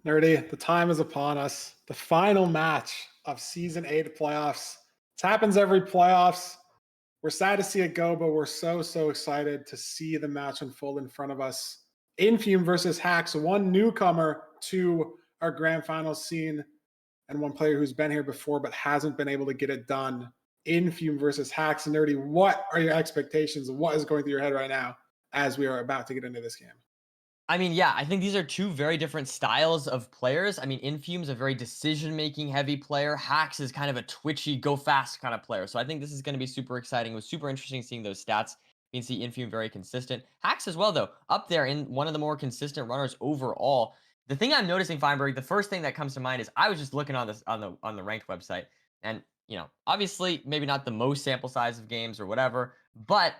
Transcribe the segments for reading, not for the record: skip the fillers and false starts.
Nerdy, the time is upon us. The final match of Season 8 playoffs. It happens every playoffs. We're sad to see it go, but we're so excited to see the match unfold in front of us. Infume versus Hacks, one newcomer to our grand final scene and one player who's been here before but hasn't been able to get it done. Infume versus Hacks. Nerdy, what are your expectations? What is going through your head right now as we are about to get into this game? I mean, yeah, I think these are two very different styles of players. I mean, Infume's a very decision-making heavy player. Hacks is kind of a twitchy, go fast kind of player. So I think this is going to be super exciting. It was super interesting seeing those stats. You can see Infume very consistent. Hacks as well, though, up there in one of the more consistent runners overall. The thing I'm noticing, Feinberg, the first thing that comes to mind is I was just looking on this on the ranked website, and obviously maybe not the most sample size of games or whatever, but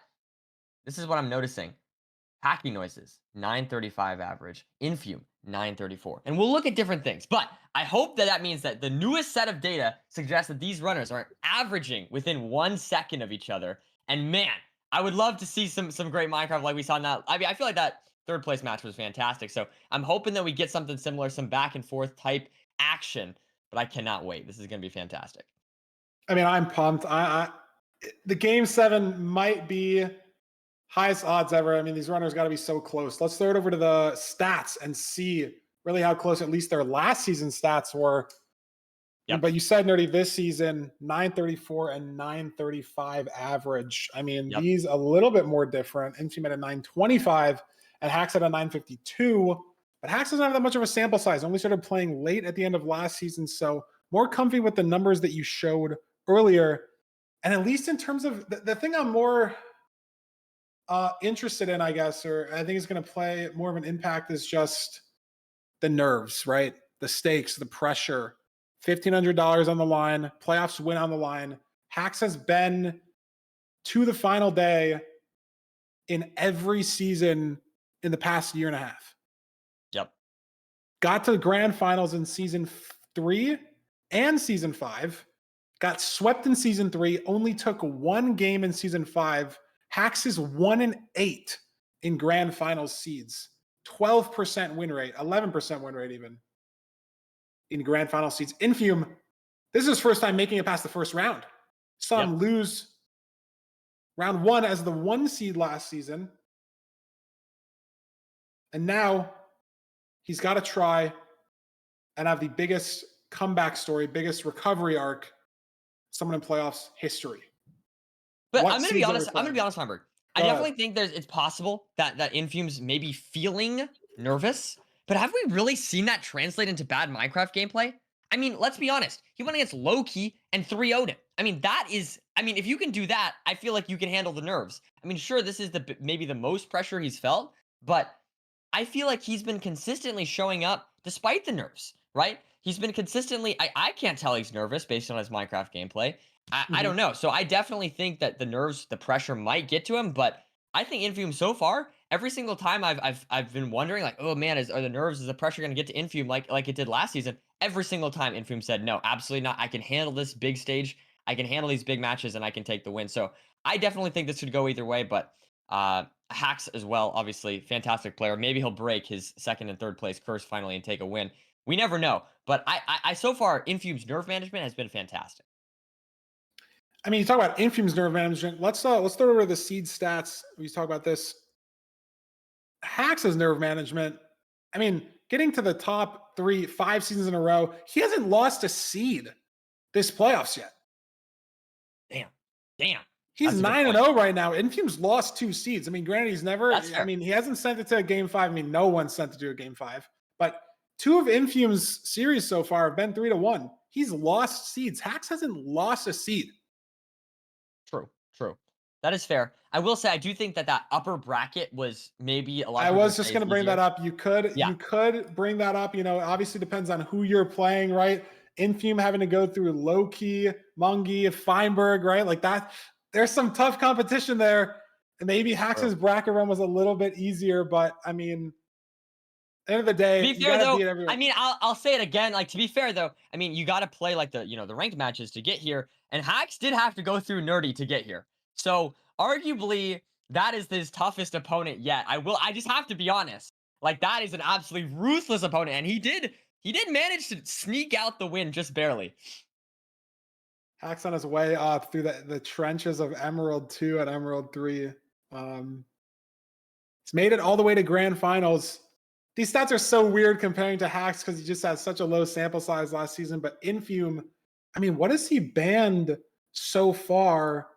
this is what I'm noticing. Hacking noises, 935 average. Infume, 934. And we'll look at different things, but I hope that means that the newest set of data suggests that these runners are averaging within 1 second of each other. And man, I would love to see some great Minecraft like we saw in that. I mean, I feel like that third place match was fantastic. So I'm hoping that we get something similar, some back and forth type action, but I cannot wait. This is going to be fantastic. I mean, I'm pumped. The game 7 might be highest odds ever. I mean, these runners got to be so close. Let's throw it over to the stats and see really how close at least their last season stats were. Yep. But you said, Nerdy, this season, 934 and 935 average. I mean, these a little bit more different. Infume at a 925 and Hacks at a 952. But Hacks doesn't have that much of a sample size. Only started playing late at the end of last season. So more comfy with the numbers that you showed earlier. And at least in terms of the thing I'm more interested in, I guess, or I think is going to play more of an impact is just the nerves, right? The stakes, the pressure. $1,500 on the line, playoffs win on the line. Hacks has been to the final day in every season in the past year and a half. Yep. Got to the grand finals in season 3 and season 5. Got swept in season 3, only took one game in season 5. Hacks is 1-8 in grand finals seeds. 12% win rate, 11% win rate even in grand final seeds. Infume, this is his first time making it past the first round. Saw him lose round 1 as the 1 seed last season. And now he's got to try and have the biggest comeback story, biggest recovery arc, someone in playoffs history. But I'm going to be honest, Humber. I definitely think it's possible that Infume's maybe feeling nervous, but have we really seen that translate into bad Minecraft gameplay? I mean, let's be honest. He went against Loki and 3-0'd him. I mean, if you can do that, I feel like you can handle the nerves. I mean, sure, this is maybe the most pressure he's felt, but I feel like he's been consistently showing up despite the nerves, right? He's been consistently, I can't tell he's nervous based on his Minecraft gameplay. I don't know. So I definitely think that the nerves, the pressure might get to him, but I think Infume so far, every single time I've been wondering, like, oh man, are the pressure going to get to Infume like it did last season? Every single time Infume said, no, absolutely not. I can handle this big stage. I can handle these big matches and I can take the win. So I definitely think this could go either way, but Hacks as well, obviously, fantastic player. Maybe he'll break his second and third place curse finally and take a win. We never know. But I so far, Infume's nerve management has been fantastic. I mean, you talk about Infume's nerve management. Let's throw over the seed stats. We talk about this. Hacks' nerve management. I mean, getting to the top 5 seasons in a row, he hasn't lost a seed this playoffs yet. Damn. He's 9-0 right now. Infume's lost 2 seeds. I mean, granted, he's never. I mean, he hasn't sent it to a game 5. I mean, no one sent it to a game 5. But 2 of Infume's series so far have been 3-1. He's lost seeds. Hacks hasn't lost a seed. True. That is fair. I will say I do think that upper bracket was maybe a lot. I was just going to bring that up. You could bring that up. Obviously depends on who you're playing, right? Infume having to go through Loki, Mungie, Feinberg, right? Like that. There's some tough competition there. And maybe Hacks' bracket run was a little bit easier, but I mean, at the end of the day, to be fair though, I mean, I'll say it again. Like, to be fair though, I mean, you got to play like the ranked matches to get here, and Hacks did have to go through Nerdy to get here. So arguably, that is his toughest opponent yet. I just have to be honest. Like, that is an absolutely ruthless opponent, and he he did manage to sneak out the win just barely. Hacks on his way up through the trenches of Emerald 2 and Emerald 3. It's made it all the way to grand finals. These stats are so weird comparing to Hacks because he just has such a low sample size last season. But Infume, I mean, what has he banned so far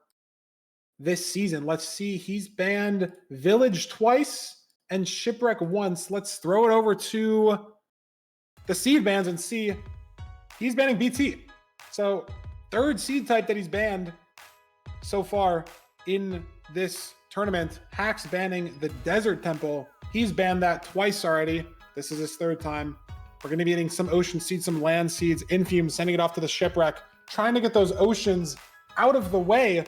this season? Let's see. He's banned Village twice and Shipwreck once. Let's throw it over to the seed bans and see. He's banning BT. So third seed type that he's banned so far in this tournament. Hacks banning the Desert Temple. He's banned that twice already. This is his third time. We're going to be getting some ocean seeds, some land seeds. Infume sending it off to the Shipwreck, trying to get those oceans out of the way.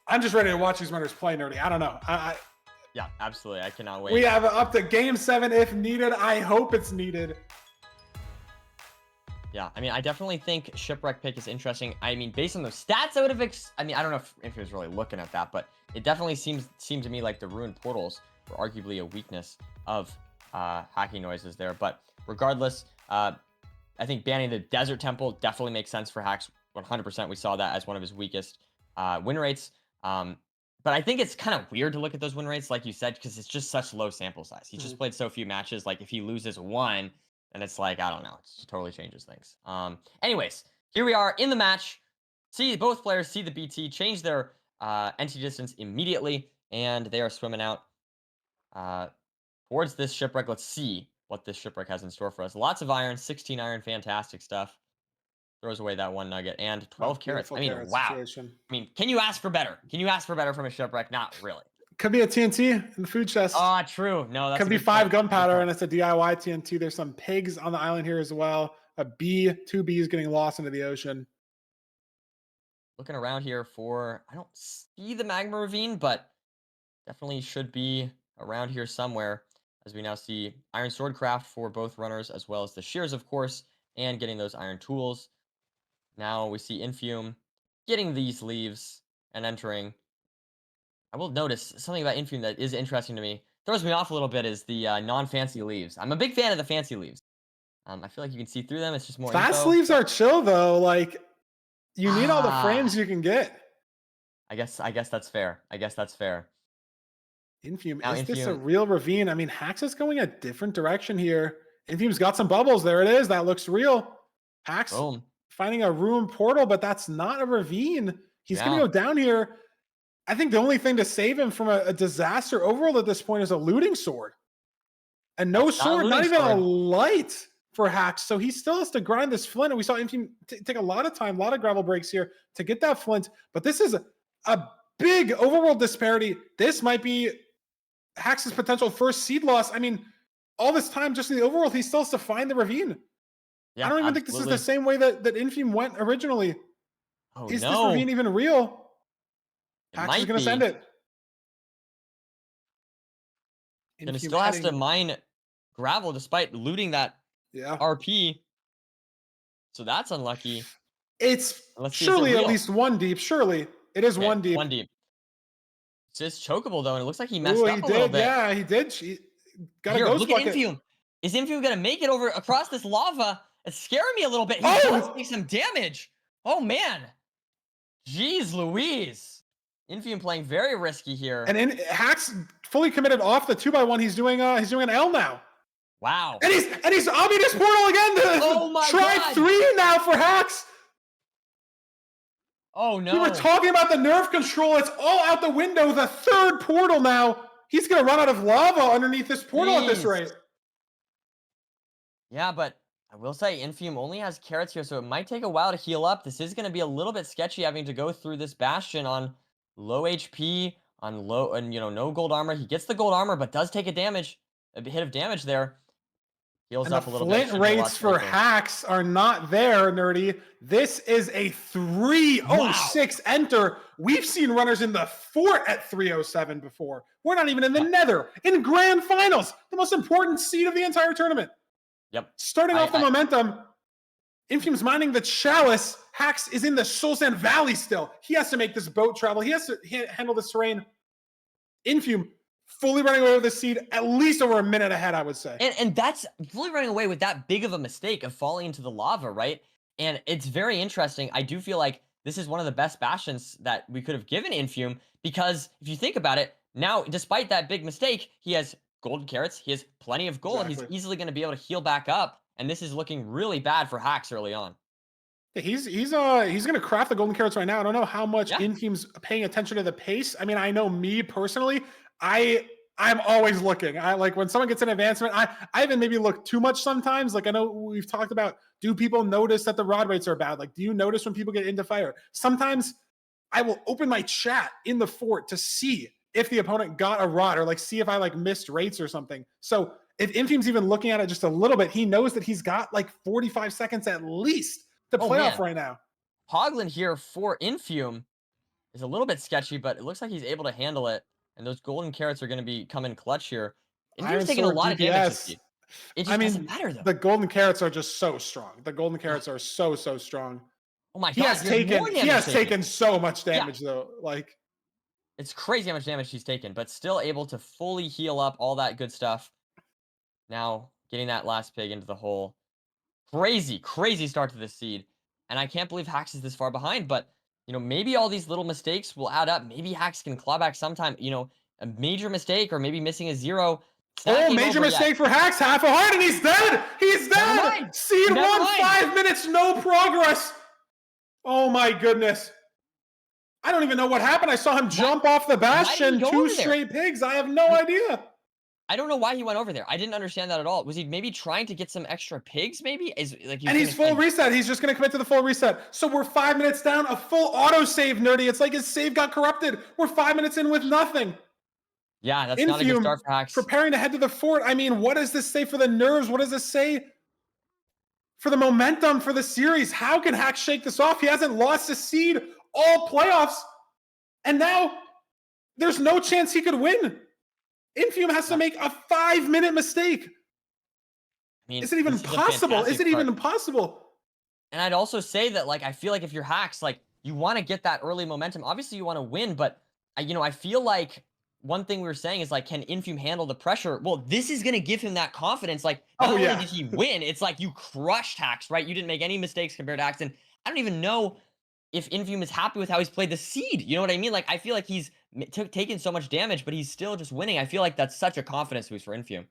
I'm just ready to watch these runners play, Nerdy. I don't know. Yeah, absolutely. I cannot wait. We have up to game 7 if needed. I hope it's needed. Yeah, I mean, I definitely think Shipwreck pick is interesting. I mean, based on those stats, I would have. I mean, I don't know if he was really looking at that, but it definitely seemed to me like the ruined portals were arguably a weakness of hacking noises there. But regardless, I think banning the Desert Temple definitely makes sense for Hacks. 100%. We saw that as one of his weakest win rates. But I think it's kind of weird to look at those win rates, like you said, because it's just such low sample size. He's just played so few matches. Like if he loses one, and it's like, I don't know, it totally changes things. Anyways, here we are in the match. See, both players see the BT, change their entity distance immediately, and they are swimming out towards this Shipwreck. Let's see what this Shipwreck has in store for us. Lots of iron, 16 iron, fantastic stuff. Throws away that one nugget, and 12 carrots. I mean, wow. Situation. I mean, can you ask for better? Can you ask for better from a Shipwreck? Not really. Could be a TNT in the food chest. Ah, true. No, that's could be 5 gunpowder, and it's a DIY TNT. There's some pigs on the island here as well. A bee, 2 bees getting lost into the ocean. Looking around here for, I don't see the magma ravine, but definitely should be around here somewhere. As we now see iron sword craft for both runners, as well as the shears, of course, and getting those iron tools. Now we see Infume getting these leaves and entering. I will notice something about Infume that is interesting to me. Throws me off a little bit is the non-fancy leaves. I'm a big fan of the fancy leaves. I feel like you can see through them. It's just more fast info. Leaves are chill though. Like you need all the frames you can get. I guess that's fair. Infume, now, is this a real ravine? I mean, Hax is going a different direction here. Infume's got some bubbles. There it is. That looks real. Hax finding a ruined portal, but that's not a ravine. He's going to go down here. I think the only thing to save him from a disaster overworld at this point is a looting sword. And no sword, not even a light for Hax. So he still has to grind this flint. And we saw Infume take a lot of time, a lot of gravel breaks here to get that flint. But this is a big overworld disparity. This might be Hax's potential first seed loss. I mean, all this time just in the overworld, he still has to find the ravine. Yeah, I don't even think this is the same way that Infume went originally. Is this ravine even real? Hax is going to send it. And he still has to mine gravel despite looting that RP. So that's unlucky. It's surely at least 1 deep. Surely it is 1 deep. 1 deep. It's just chokeable though, and it looks like he messed up a little bit. Yeah, he did. Got here, look at Infume. Is Infume gonna make it over across this lava? It's scaring me a little bit. He does take some damage. Oh man. Jeez Louise. Infume playing very risky here. And Hax fully committed off the 2x1. He's doing an L now. Wow. And he's Omnibus portal again. Oh my God. 3 now for Hax. Oh no. We were talking about the nerf control. It's all out the window. The 3rd portal now. He's going to run out of lava underneath this portal at this rate. Yeah, but I will say Infume only has carrots here, so it might take a while to heal up. This is going to be a little bit sketchy having to go through this bastion on low HP, on low, and no gold armor. He gets the gold armor, but does take a hit of damage there. Heals up a little bit. Flint rates for Hax are not there, Nerdy. This is a 306 enter. We've seen runners in the fort at 307 before. We're not even in the nether. In grand finals, the most important seed of the entire tournament. Yep. Starting off the momentum, Infume's mining the chalice. Hax is in the Soul Sand Valley still. He has to make this boat travel. He has to handle this terrain. Infume fully running away with the seed at least over a minute ahead, I would say. And that's fully running away with that big of a mistake of falling into the lava, right? And it's very interesting. I do feel like this is one of the best bastions that we could have given Infume because if you think about it, now despite that big mistake, he has golden carrots, he has plenty of gold, he's Exactly. easily going to be able to heal back up, and this is looking really bad for Hacks early on. He's gonna craft the golden carrots right now. I don't know how much Yeah. Infume's paying attention to the pace. I mean, I know me personally, I'm always looking. I like when someone gets an advancement, I even maybe look too much sometimes. Like I know we've talked about, do people notice that the rod rates are bad? Like, do you notice when people get into fire? Sometimes I will open my chat in the fort to see if the opponent got a rod or like see if I like missed rates or something. So if Infume's even looking at it just a little bit, he knows that he's got like 45 seconds at least to Oh play off man. right now. Hoglin here for Infume is a little bit sketchy, but it looks like he's able to handle it. And those golden carrots are going to be coming clutch here. Infume's Iron taking a Sword lot of damage this DPS. seed. It I just doesn't mean, matter though. the golden carrots are just so strong. The golden Yeah. carrots are so strong. Oh my He god, has he has more taken he damage has taken. taken so much Yeah. damage though. Like It's crazy how much damage he's taken, but still able to fully heal up all that good stuff. Now, getting that last pig into the hole. Crazy, crazy start to this seed. And I can't believe Hax is this far behind, but, maybe all these little mistakes will add up. Maybe Hax can claw back sometime, a major mistake or maybe missing a zero. It's not game major over yet. mistake for Hacks, half a heart, and he's dead. He's Never dead. mind. Seed Never 5 minutes, no progress. Oh my goodness. I don't even know what happened. I saw him jump off the bastion, 2 straight pigs. I have no idea. I don't know why he went over there. I didn't understand that at all. Was he maybe trying to get some extra pigs? Maybe And he's full reset. He's just going to commit to the full reset. So we're 5 minutes down. A full auto save, Nerdy. It's like his save got corrupted. We're 5 minutes in with nothing. Yeah, that's not a good start for Hacks. Preparing to head to the fort. I mean, what does this say for the nerves? What does this say for the momentum for the series? How can Hacks shake this off? He hasn't lost a seed all playoffs. And now there's no chance he could win. Infume has to make a 5-minute mistake. I mean, is it even possible? Is it even possible? And I'd also say that, like, I feel like if you're Hacks, like, you want to get that early momentum. Obviously, you want to win, but, I feel like one thing we were saying is, like, can Infume handle the pressure? Well, this is going to give him that confidence. Like, not only did he win, it's like you crushed Hacks, right? You didn't make any mistakes compared to Hacks. And I don't even know if Infume is happy with how he's played the seed. You know what I mean? Like, I feel like he's taken so much damage, but he's still just winning. I feel like that's such a confidence boost for Infume.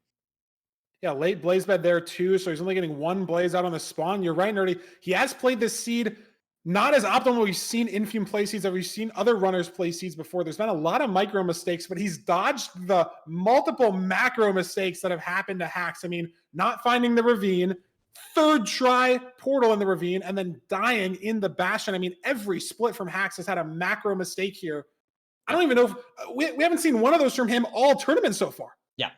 Yeah, late blaze bed there too. So he's only getting 1 blaze out on the spawn. You're right, Nerdy. He has played this seed not as optimal. We've seen Infume play seeds, that we've seen other runners play seeds before. There's been a lot of micro mistakes, but he's dodged the multiple macro mistakes that have happened to Hacks. I mean, not finding the ravine, 3rd try portal in the ravine, and then dying in the bastion. I mean, every split from Hacks has had a macro mistake here. I don't even know if we haven't seen one of those from him all tournament so far. Yeah.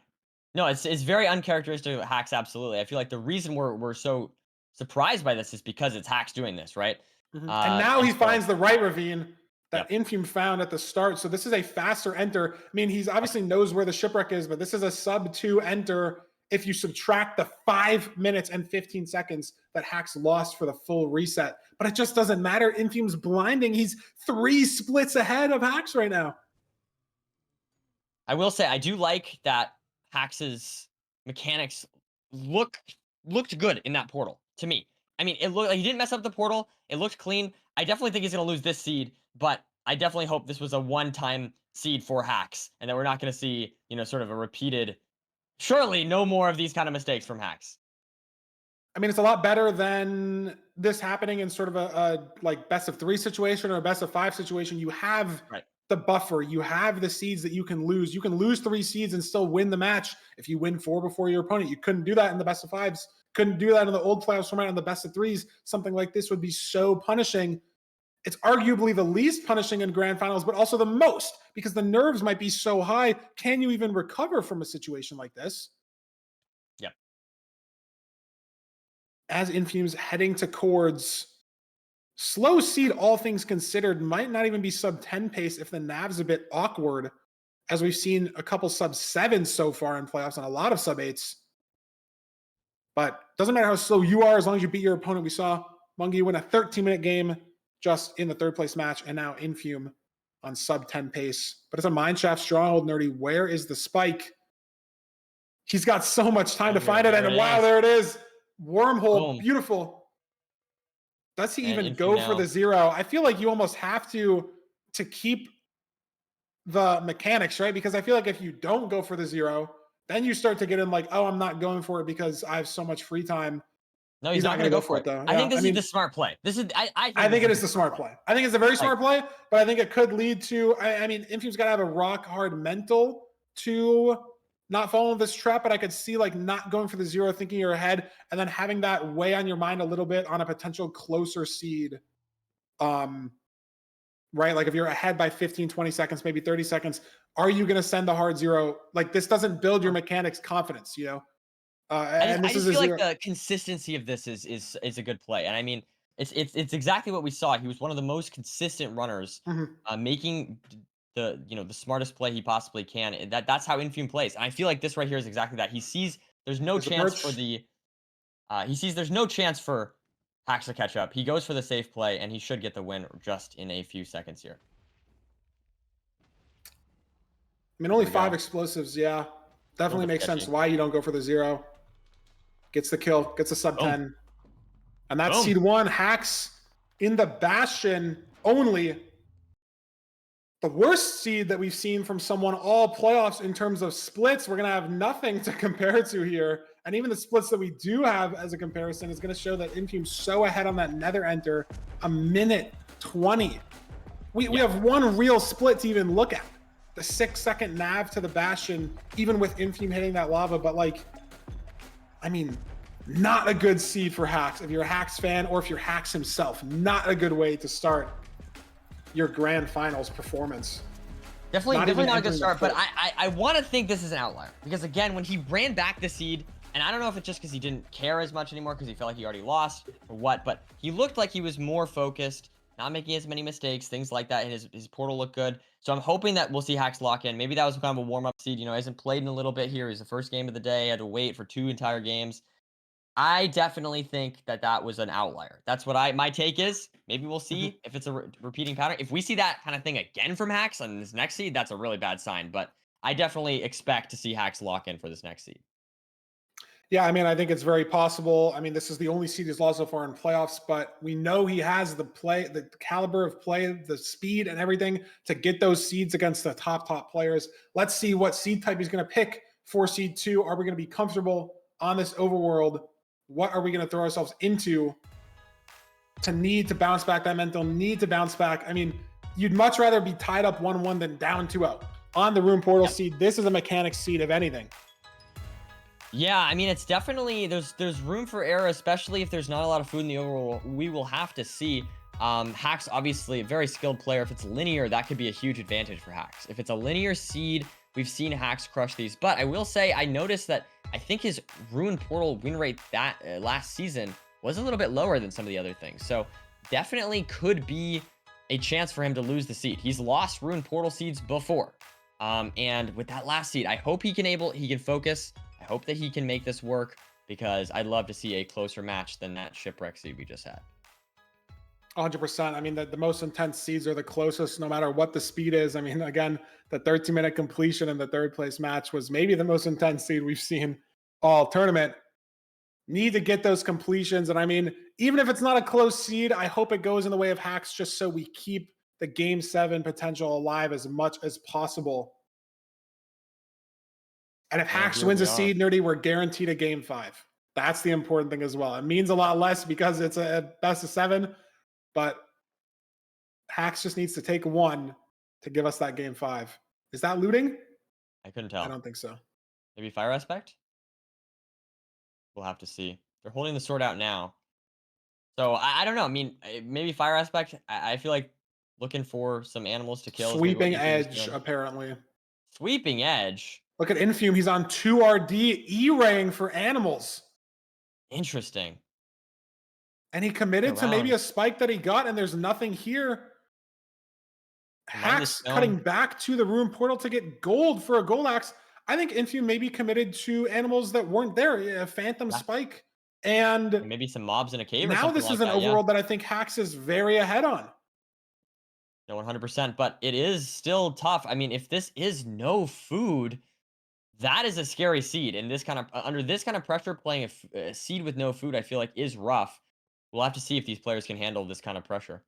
No, it's very uncharacteristic of Hacks, absolutely. I feel like the reason we're so surprised by this is because it's Hacks doing this, right? And now he finds the right ravine that Infume found at the start. So this is a faster enter. I mean, he's obviously knows where the shipwreck is, but this is a sub 2 enter if you subtract the 5 minutes and 15 seconds that Hacks lost for the full reset. But it just doesn't matter. Infume's blinding. He's 3 splits ahead of Hacks right now. I will say, I do like that Hax's mechanics looked good in that portal, to me. I mean, it looked like he didn't mess up the portal. It looked clean. I definitely think he's going to lose this seed, but I definitely hope this was a one-time seed for Hacks, and that we're not going to see, sort of a repeated, surely no more of these kind of mistakes from Hacks. I mean, it's a lot better than this happening in sort of a like best of 3 situation or a best of 5 situation. You have the buffer. You have the seeds that you can lose. You can lose 3 seeds and still win the match if you win 4 before your opponent. You couldn't do that in the best of 5s. Couldn't do that in the old playoffs format in the best of 3s. Something like this would be so punishing. It's arguably the least punishing in grand finals, but also the most, because the nerves might be so high. Can you even recover from a situation like this? Yep. As Infume's heading to Chords, slow seed, all things considered, might not even be sub 10 pace if the nav's a bit awkward, as we've seen a couple sub 7s so far in playoffs and a lot of sub 8s. But doesn't matter how slow you are as long as you beat your opponent. We saw Mungie win a 13-minute game just in the 3rd place match, and now Infume on sub 10 pace. But it's a mineshaft stronghold, Nerdy. Where is the spike? He's got so much time to find it. And wow, there it is. Wormhole. Boom. Beautiful. Does he And even Infume go for now. the 0? I feel like you almost have to keep the mechanics, right? Because I feel like if you don't go for the 0, then you start to get in like, oh, I'm not going for it because I have so much free time. No, He's he's not not going gonna to go go for for it it. though. I Yeah, think I this is mean, the smart play. This is I think it is the smart play. I think it's a very smart play, but I think it could lead to. I mean, Infume's got to have a rock hard mental to not fall into this trap. But I could see like not going for the 0, thinking you're ahead, and then having that weigh on your mind a little bit on a potential closer seed. Right? Like if you're ahead by 15, 20 seconds, maybe 30 seconds, are you going to send the hard 0? Like this doesn't build your mechanics confidence, you know? And I this is just a feel like 0. the consistency of this is a good play, and I mean, it's exactly what we saw. He was one of the most consistent runners, Mhm. making the smartest play he possibly can. And that's how Infume plays, and I feel like this right here is exactly that. He sees there's no There's a chance for perch. Hacks to catch up. He goes for the safe play, and he should get the win just in a few seconds here. I mean, Here only we 5 go. explosives. Yeah. A little Definitely bit makes sense sketchy. why you don't go for the 0. Gets the kill, gets a sub Boom. 10. And that's Boom. seed 1. Hacks in the Bastion only. The worst seed that we've seen from someone all playoffs in terms of splits. We're going to have nothing to compare to here. And even the splits that we do have as a comparison is going to show that Infume's so ahead on that nether enter, a minute 20. We have one real split to even look at. The 6-second nav to the Bastion, even with Infume hitting that lava. But like, I mean, not a good seed for Hacks. If you're a Hacks fan or if you're Hacks himself, not a good way to start your grand finals performance. Definitely not a good start, but I want to think this is an outlier because again, when he ran back the seed, and I don't know if it's just because he didn't care as much anymore because he felt like he already lost or what, but he looked like he was more focused, not making as many mistakes, things like that, and his portal looked good. So I'm hoping that we'll see Hacks lock in. Maybe that was kind of a warm-up seed. He hasn't played in a little bit here. He's the first game of the day. Had to wait for 2 entire games. I definitely think that that was an outlier. That's what my take is. Maybe we'll Mhm. see if it's a repeating pattern. If we see that kind of thing again from Hacks on this next seed, that's a really bad sign. But I definitely expect to see Hacks lock in for this next seed. Yeah, I mean, I think it's very possible. I mean, this is the only seed he's lost so far in playoffs, but we know he has the play, the caliber of play, the speed, and everything to get those seeds against the top players. Let's see what seed type he's going to pick for seed 2. Are we going to be comfortable on this overworld? What are we going to throw ourselves into to need to bounce back that mental need to bounce back? I mean, you'd much rather be tied up 1-1 than down 2-0 on the Rune Portal Yep. seed. This is a mechanics seed, if anything. Yeah, I mean, it's definitely there's room for error, especially if there's not a lot of food in the overworld. We will have to see. Hacks obviously a very skilled player. If it's linear, that could be a huge advantage for Hacks. If it's a linear seed, we've seen Hacks crush these. But I will say, I noticed that I think his Rune Portal win rate that last season was a little bit lower than some of the other things. So definitely could be a chance for him to lose the seed. He's lost Rune Portal seeds before. And with that last seed, I hope he can focus. I hope that he can make this work because I'd love to see a closer match than that shipwreck seed we just had. 100%. I mean, the most intense seeds are the closest, no matter what the speed is. I mean, again, the 13-minute completion in the 3rd place match was maybe the most intense seed we've seen all tournament. Need to get those completions. And I mean, even if it's not a close seed, I hope it goes in the way of Hacks just so we keep the game 7 potential alive as much as possible. And if And Hacks here wins we a are. seed, Nerdy, we're guaranteed a game 5. That's the important thing as well. It means a lot less because it's a best of 7, but Hacks just needs to take 1 to give us that game 5. Is that looting? I couldn't I tell. don't think so. Maybe Fire Aspect? We'll have to see. They're holding the sword out now. So I don't know. I mean, maybe Fire Aspect. I feel like looking for some animals to kill is maybe what Sweeping Infume is edge, doing. apparently. Sweeping Edge. Look at Infume. He's on 2 RD E-raying for animals. Interesting. And he committed to maybe Around. a spike that he got, and there's nothing here. Mine the Hacks cutting stone. back to the Rune Portal to get gold for a gold axe. I think Infume maybe committed to animals that weren't there, a Phantom Yeah. Spike. And Maybe some mobs in a cave or now something this like is an that. Yeah. overworld that I think Hacks is very ahead on. No, 100%, but it is still tough. I mean, if this is no food, that is a scary seed. And this kind of under this kind of pressure, playing a seed with no food, I feel like is rough. We'll have to see if these players can handle this kind of pressure.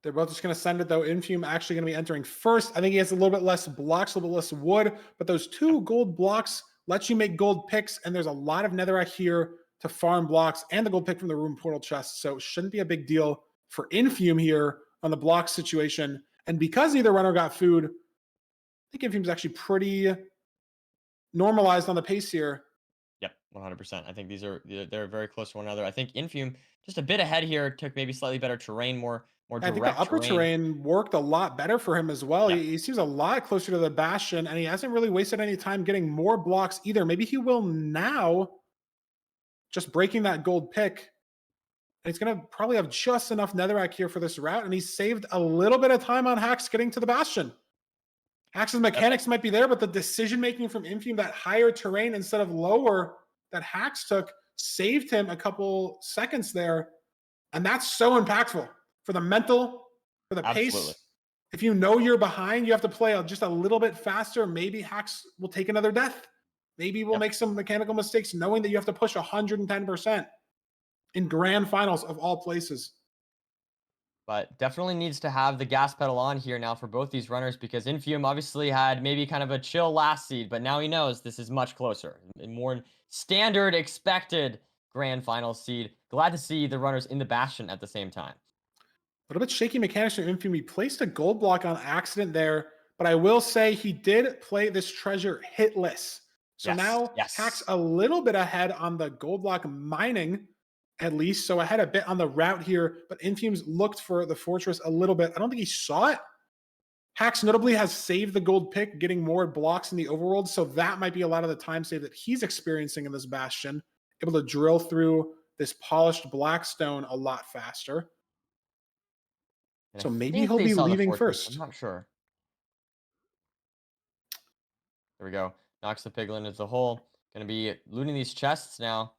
They're both just going to send it, though. Infume actually going to be entering first. I think he has a little bit less blocks, a little bit less wood, but those 2 gold blocks let you make gold picks, and there's a lot of netherrack here to farm blocks and the gold pick from the room portal chest, so it shouldn't be a big deal for Infume here on the block situation. And because neither runner got food, I think Infume's actually pretty normalized on the pace here. Yep, 100%. I think they're very close to one another. I think Infume just a bit ahead here, took maybe slightly better terrain, more I think the direct upper terrain worked a lot better for him as well. Yep. He seems a lot closer to the Bastion, and he hasn't really wasted any time getting more blocks either. Maybe he will now, just breaking that gold pick. And he's going to probably have just enough netherrack here for this route, and he's saved a little bit of time on Hax getting to the Bastion. Hax's mechanics might be there, but the decision-making from Infume, that higher terrain instead of lower that Hax took, saved him a couple seconds there. And that's so impactful for the mental, for the Absolutely. pace. If you know you're behind, you have to play just a little bit faster. Maybe Hax will take another death. Maybe we'll make some mechanical mistakes knowing that you have to push 110% in grand finals of all places. But definitely needs to have the gas pedal on here now for both these runners, because Infume obviously had maybe kind of a chill last seed, but now he knows this is much closer. More standard expected grand final seed. Glad to see the runners in the Bastion at the same time. A little bit shaky mechanics from Infume. He placed a gold block on accident there, but I will say he did play this treasure hitless. So now Hax a little bit ahead on the gold block mining, at least. So ahead a bit on the route here, but Infume's looked for the fortress a little bit. I don't think he saw it. Hax notably has saved the gold pick, getting more blocks in the overworld. So that might be a lot of the time save that he's experiencing in this Bastion. Able to drill through this polished blackstone a lot faster. And so I maybe think he'll they be saw the leaving fortress. first. I'm not sure. There we go. Knocks the piglin into the hole. Going to be looting these chests now.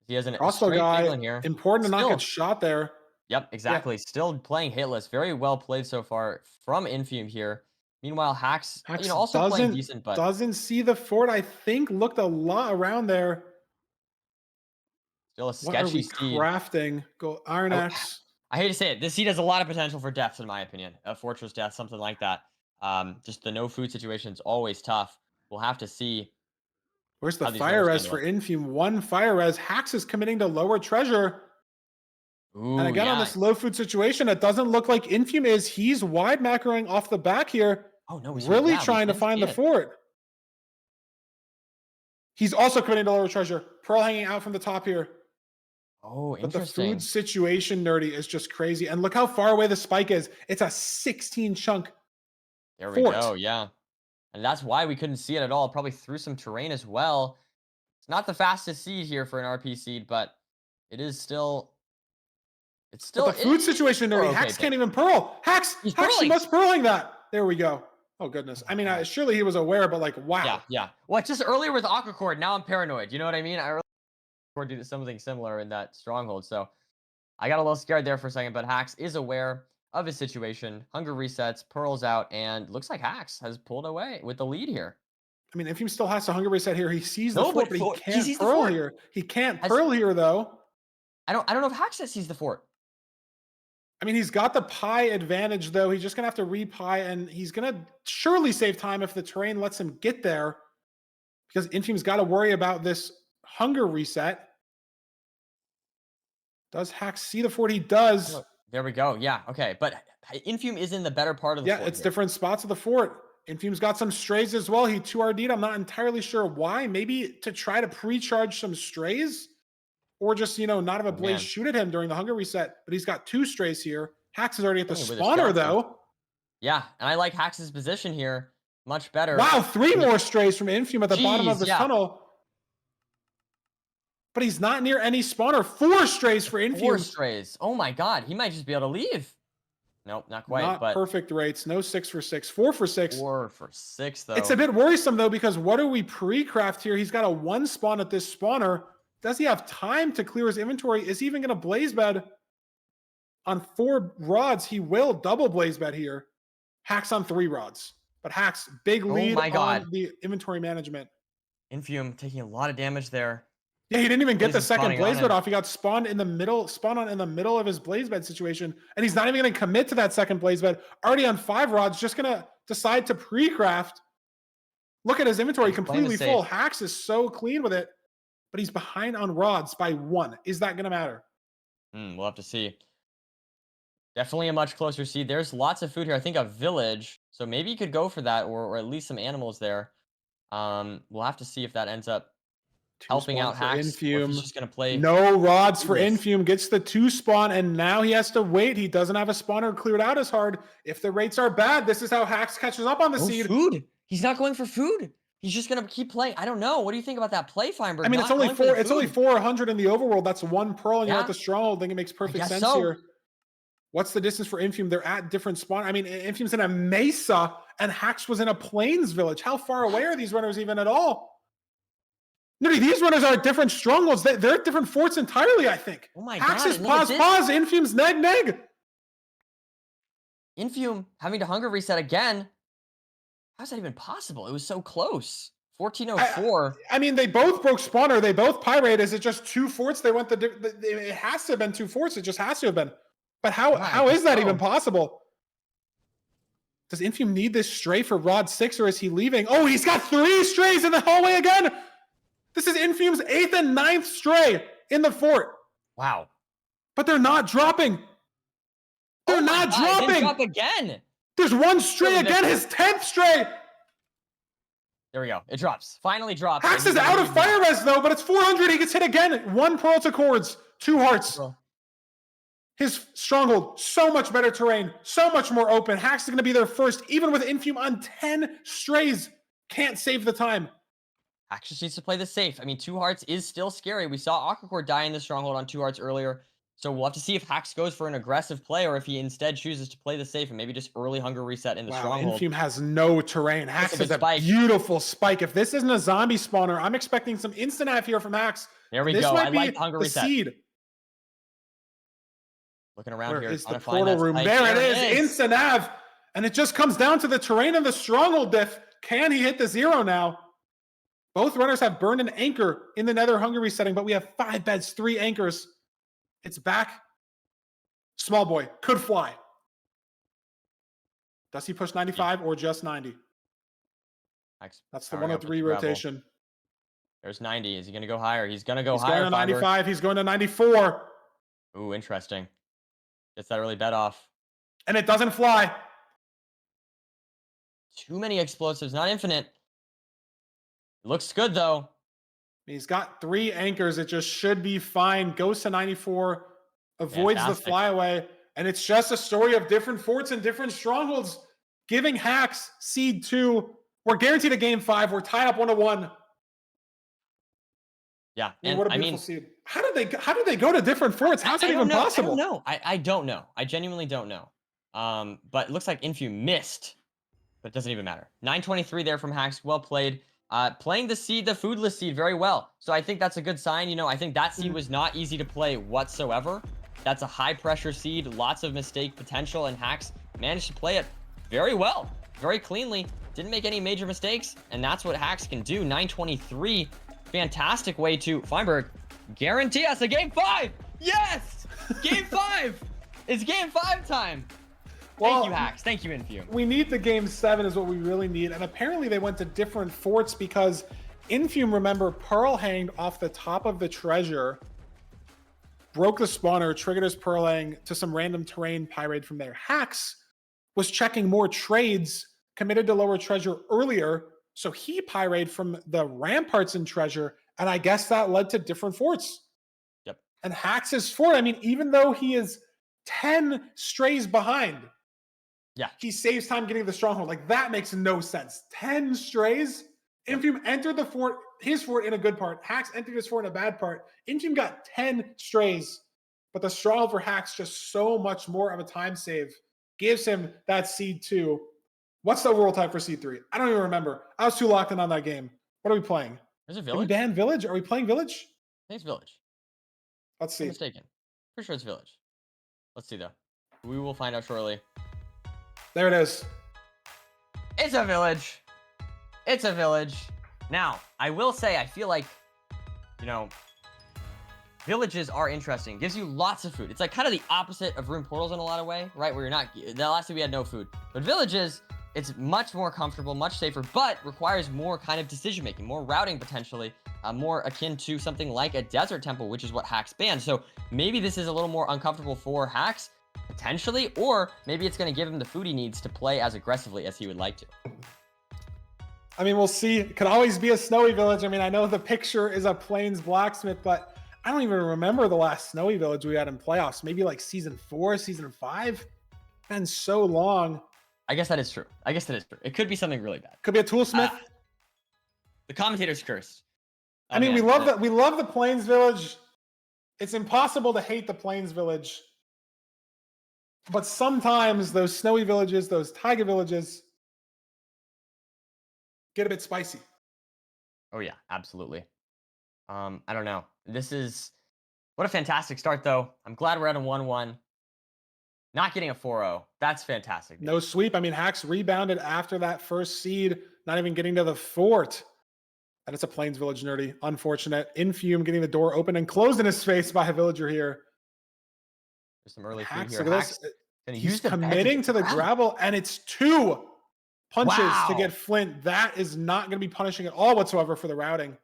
He has a Crossbow straight guy. piglin here. Important to not get shot there. Yep, exactly. Yeah. Still playing hitless. Very well played so far from Infume here. Meanwhile, Hax also playing decent, but doesn't see the fort. I think looked a lot around there. Still a sketchy seed. Crafting. Go Iron Axe. I hate to say it. This seed has a lot of potential for deaths, in my opinion. A fortress death, something like that. Just the no food situation is always tough. We'll have to see. Where's the fire res for Infume? 1 fire res. Hax is committing to lower treasure. Ooh, and again, on this low food situation, it doesn't look like Infume is. He's wide macroing off the back here. Oh, no. Really trying to find the fort. He's also committing to lower treasure. Pearl hanging out from the top here. Oh, interesting. But the food situation, Nerdy, is just crazy. And look how far away the spike is. It's a 16 chunk There we go, yeah. And that's why we couldn't see it at all. Probably through some terrain as well. It's not the fastest seed here for an RP seed, but it is still... It's still... But the food situation, Nerdy, Hax can't even pearl. Hax must pearling that. There we go. Oh, goodness. I mean, surely he was aware, but like, wow. Yeah. Well, just earlier with Aqua Cord, now I'm paranoid. You know what I mean? I really do something similar in that stronghold. So I got a little scared there for a second, but Hax is aware of his situation. Hunger resets, pearls out, and looks like Hax has pulled away with the lead here. I mean, if he still has to hunger reset here, he sees the fort, but he can't pearl here. He can't pearl here, though. I don't know if Hax sees the fort. I mean, he's got the pie advantage, though. He's just going to have to re-pie, and he's going to surely save time if the terrain lets him get there, because Infume's got to worry about this hunger reset. Does Hax see the fort? He does. Oh, there we go. Yeah, okay. But Infume is in the better part of the fort. Yeah, it's different spots of the fort. Infume's got some strays as well. He 2RD'd. I'm not entirely sure why. Maybe to try to pre-charge some strays, or just, not have a blaze shoot at him during the hunger reset. But he's got 2 strays here. Hax is already at the spawner, though. Yeah, and I like Hax's position here much better. Wow, 3 more strays from Infume at the bottom of this tunnel. But he's not near any spawner. 4 strays for Infume. 4 strays. Oh my god, he might just be able to leave. Nope, not quite. Not perfect rates. No 6 for 6. 4 for 6. 4 for 6, though. It's a bit worrisome, though, because what do we pre-craft here? He's got a 1 spawn at this spawner. Does he have time to clear his inventory? Is he even going to blaze bed? On 4 rods, he will double blaze bet here. Hacks on 3 rods. But Hacks, big Oh lead my god. on the inventory management. Infume taking a lot of damage there. Yeah, he didn't even get Blaze the is second spawning on blaze bed him. off. He got spawned in the middle, spawned on in the middle of his blaze bed situation, and he's not even going to commit to that second blaze bed. Already on 5 rods, just going to decide to pre-craft. Look at his inventory, completely full. Hacks is so clean with it, but he's behind on rods by 1. Is that going to matter? We'll have to see. Definitely a much closer seed. There's lots of food here. I think a village, so maybe you could go for that, or at least some animals there. We'll have to see if that ends up helping out Hacks, or if he's just gonna play. No rods for Infume. Gets the 2 spawn, and now he has to wait. He doesn't have a spawner cleared out as hard. If the rates are bad, this is how Hacks catches up on the seed. Food. He's not going for food. He's just gonna keep playing. I don't know. What do you think about that play, Feinberg? I mean, it's only 4. It's only 400 in the overworld. That's 1 pearl, and you're at the stronghold. I think it makes perfect sense here. What's the distance for Infume? They're at different spawn. I mean, Infume's in a mesa, and Hacks was in a plains village. How far away are these runners even at all? No, these runners are at different strongholds. They're at different forts entirely, I think. Oh my Hacks god. is pause. Infume's neg. Infume having to hunger reset again. How's that even possible? It was so close. 1404. I mean, they both broke spawner. They both pirate. Is it just 2 forts? They went it has to have been 2 forts. It just has to have been. But how is that even possible? Does Infume need this stray for rod 6, or is he leaving? Oh, he's got 3 strays in the hallway again. This is Infume's 8th and 9th stray in the fort. Wow. But they're not dropping. They're not dropping. They drop again. There's 1 stray again, his 10th stray. There we go. It drops. Finally drops. Hacks is out of fire res though, but it's 400. He gets hit again. 1 pearl to cords, 2 hearts. His stronghold, so much better terrain, so much more open. Hacks is going to be there first, even with Infume on 10 strays. Can't save the time. Hacks just needs to play this safe. I mean, 2 hearts is still scary. We saw Aquacore die in the stronghold on 2 hearts earlier. So we'll have to see if Hacks goes for an aggressive play, or if he instead chooses to play the safe and maybe just early hunger reset in the stronghold. Infume has no terrain. Hacks has a beautiful spike. If this isn't a zombie spawner, I'm expecting some instant AF here from Hacks. There we go. I like hunger reset. Seed. Looking around Where here. is the portal room? There it is. Instant AV. And it just comes down to the terrain and the stronghold diff. Can he hit the 0 now? Both runners have burned an anchor in the nether hunger resetting, but we have 5 beds, 3 anchors. It's back. Small boy could fly. Does he push 95 or just 90? That's the 103 rotation. There's 90. Is he going to go higher? He's going to go higher. He's going to 95. He's going to 94. Ooh, interesting. Gets that early bet off. And it doesn't fly. Too many explosives, not infinite. Looks good, though. He's got 3 anchors. It just should be fine. Goes to 94. Avoids the flyaway. And it's just a story of different forts and different strongholds giving Hacks seed 2. We're guaranteed a game 5. We're tied up 1-1. Yeah, and what a beautiful seed. How did they go to different forts? How's that even possible? I don't know. I don't know. I genuinely don't know. But it looks like Infume missed. But it doesn't even matter. 923 there from Hacks. Well played. Playing the seed, the foodless seed, very well. So I think that's a good sign. You know, I think that seed was not easy to play whatsoever. That's a high pressure seed, lots of mistake potential, and Hacks managed to play it very well, very cleanly. Didn't make any major mistakes, and that's what Hacks can do. 923, fantastic way to Feinberg guarantee us a game 5. Yes, game 5. It's game 5 time. Thank you, Hacks. Thank you, Infume. We need the game 7 is what we really need. And apparently they went to different forts because Infume, remember, pearl hanged off the top of the treasure, broke the spawner, triggered his pearl hang to some random terrain, pirate from there. Hacks was checking more trades, committed to lower treasure earlier. So he pirate from the ramparts in treasure. And I guess that led to different forts. Yep. And Hacks is fort. I mean, even though he is 10 strays behind, yeah, he saves time getting the stronghold. Like, that makes no sense. 10 strays. Infume entered the fort, his fort in a good part. Hacks entered his fort in a bad part. Infume got 10 strays, but the stronghold for Hacks just so much more of a time save. Gives him that seed 2. What's the overall time for seed 3? I don't even remember. I was too locked in on that game. What are we playing? Is it Village? Did we ban Village? Are we playing Village? I think it's Village. Let's see. I'm mistaken. Pretty sure it's Village. Let's see though. We will find out shortly. There it is. It's a village. It's a village. Now, I will say, I feel like, you know, villages are interesting. Gives you lots of food. It's like kind of the opposite of rune portals in a lot of way, right? Where you're not, the last time we had no food. But villages, it's much more comfortable, much safer, but requires more kind of decision making, more routing potentially, more akin to something like a desert temple, which is what Hacks banned. So maybe this is a little more uncomfortable for Hacks, potentially, or maybe it's going to give him the food he needs to play as aggressively as he would like to. I mean, we'll see. It could always be a snowy village. I mean, I know the picture is a plains blacksmith, but I don't even remember the last snowy village we had in playoffs. Maybe like season 4, season 5. Been so long. I guess that is true. It could be something really bad. Could be a toolsmith. The commentator's cursed. Oh, I mean, we love that. We love the plains village. It's impossible to hate the plains village. But sometimes those snowy villages, those taiga villages, get a bit spicy. Oh yeah, absolutely. I don't know. What a fantastic start though. I'm glad we're at a 1-1. Not getting a 4-0. That's fantastic. No sweep. I mean, Hacks rebounded after that first seed, not even getting to the fort. And it's a Plains Village nerdy. Unfortunate. Infume getting the door open and closed in his face by a villager here. There's some early Hacks, food here. Hacks, he's committing to the gravel, and it's 2 punches to get Flint. That is not going to be punishing at all whatsoever for the routing.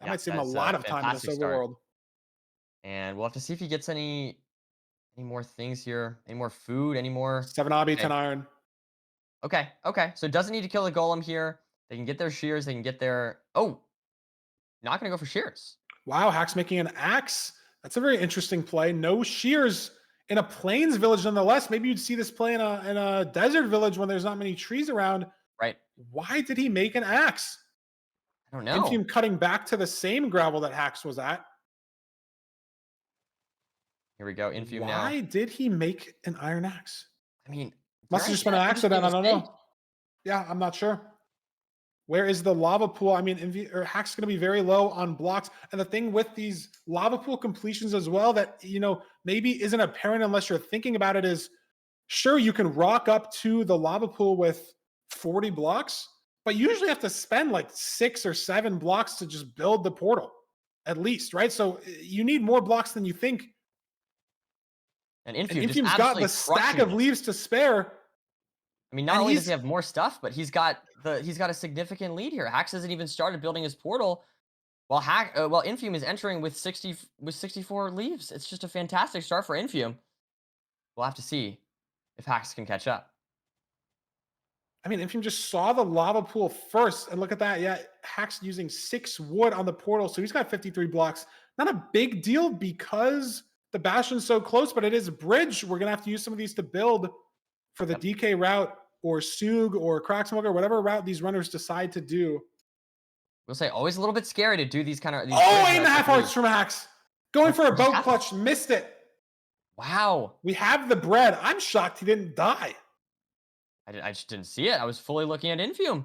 That might save him a lot of time in this overworld. And we'll have to see if he gets any more things here. Any more food? Any more? 7 obby, 10 iron. Okay. So it doesn't need to kill the golem here. They can get their shears. They can get their... Oh! Not going to go for shears. Wow, Hack's making an axe. That's a very interesting play. No shears in a plains village nonetheless. Maybe you'd see this play in a desert village when there's not many trees around. Right. Why did he make an axe? I don't know. Infume cutting back to the same gravel that Hacks was at. Here we go. Infume now. Why did he make an iron axe? I mean, must have just been an accident. I don't know. Yeah, I'm not sure. Where is the lava pool? I mean, Hack's going to be very low on blocks. And the thing with these lava pool completions as well that, maybe isn't apparent unless you're thinking about it is, sure, you can rock up to the lava pool with 40 blocks, but you usually have to spend like 6 or 7 blocks to just build the portal, at least, right? So you need more blocks than you think. And Infume's got the stack of leaves to spare. I mean, not only does he have more stuff, but he's got a significant lead here. Hacks hasn't even started building his portal, while Infume is entering with 64 leaves. It's just a fantastic start for Infume. We'll have to see if Hacks can catch up. I mean, Infume just saw the lava pool first, and look at that. Yeah, Hacks using 6 wood on the portal, so he's got 53 blocks. Not a big deal because the Bastion's so close, but it is a bridge. We're gonna have to use some of these to build for the DK route or Sug or Cracksmoke or whatever route these runners decide to do. We'll say always a little bit scary to do these kind of... 8.5 hearts from Hacks. Going for a boat clutch, missed it. Wow. We have the bread. I'm shocked he didn't die. I just didn't see it. I was fully looking at Infume.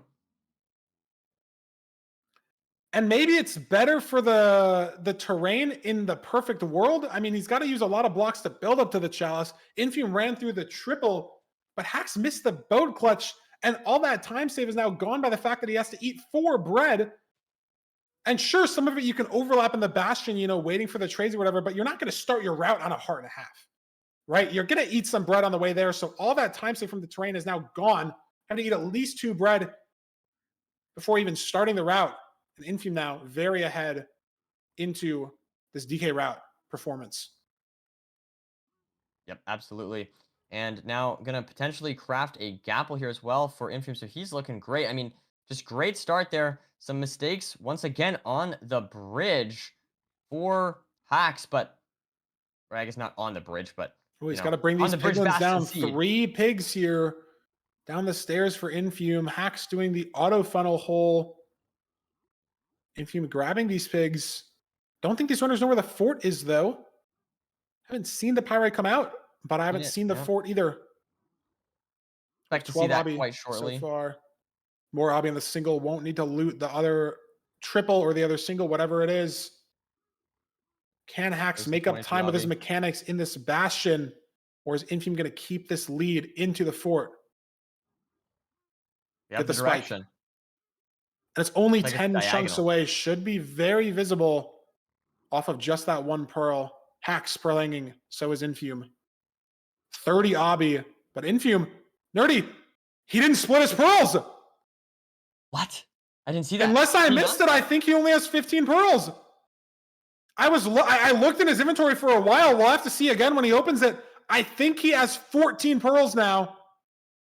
And maybe it's better for the terrain in the perfect world. I mean, he's got to use a lot of blocks to build up to the chalice. Infume ran through the triple, but Hacks missed the boat clutch, and all that time save is now gone by the fact that he has to eat 4 bread. And sure, some of it you can overlap in the Bastion, waiting for the trades or whatever, but you're not going to start your route on a heart and a half, right? You're going to eat some bread on the way there. So all that time save from the terrain is now gone. Having to eat at least 2 bread before even starting the route. And Infume now very ahead into this DK route performance. Yep, absolutely. And now going to potentially craft a Gapple here as well for Infume, so he's looking great. I mean, just great start there. Some mistakes once again on the bridge for Hacks, but or I guess not on the bridge, but he's got to bring these piglins down. 3 pigs here down the stairs for Infume. Hacks doing the auto funnel hole. Infume grabbing these pigs. Don't think these runners know where the fort is, though. Haven't seen the Pyrite come out, but I haven't seen the fort either. Expect to see that quite shortly. So far. More obby in the single. Won't need to loot the other triple or the other single, whatever it is. Can Hacks make up time with his mechanics in this Bastion? Or is Infume going to keep this lead into the fort? Get the spike. direction. And it's only Like 10 chunks away. Should be very visible off of just that one pearl. Hax pearlinging. So is Infume. 30 obby. But Infume, nerdy, he didn't split his pearls. What? I didn't see that. Unless I missed it, I think he only has 15 pearls. I looked in his inventory for a while. We'll have to see again when he opens it. I think he has 14 pearls now.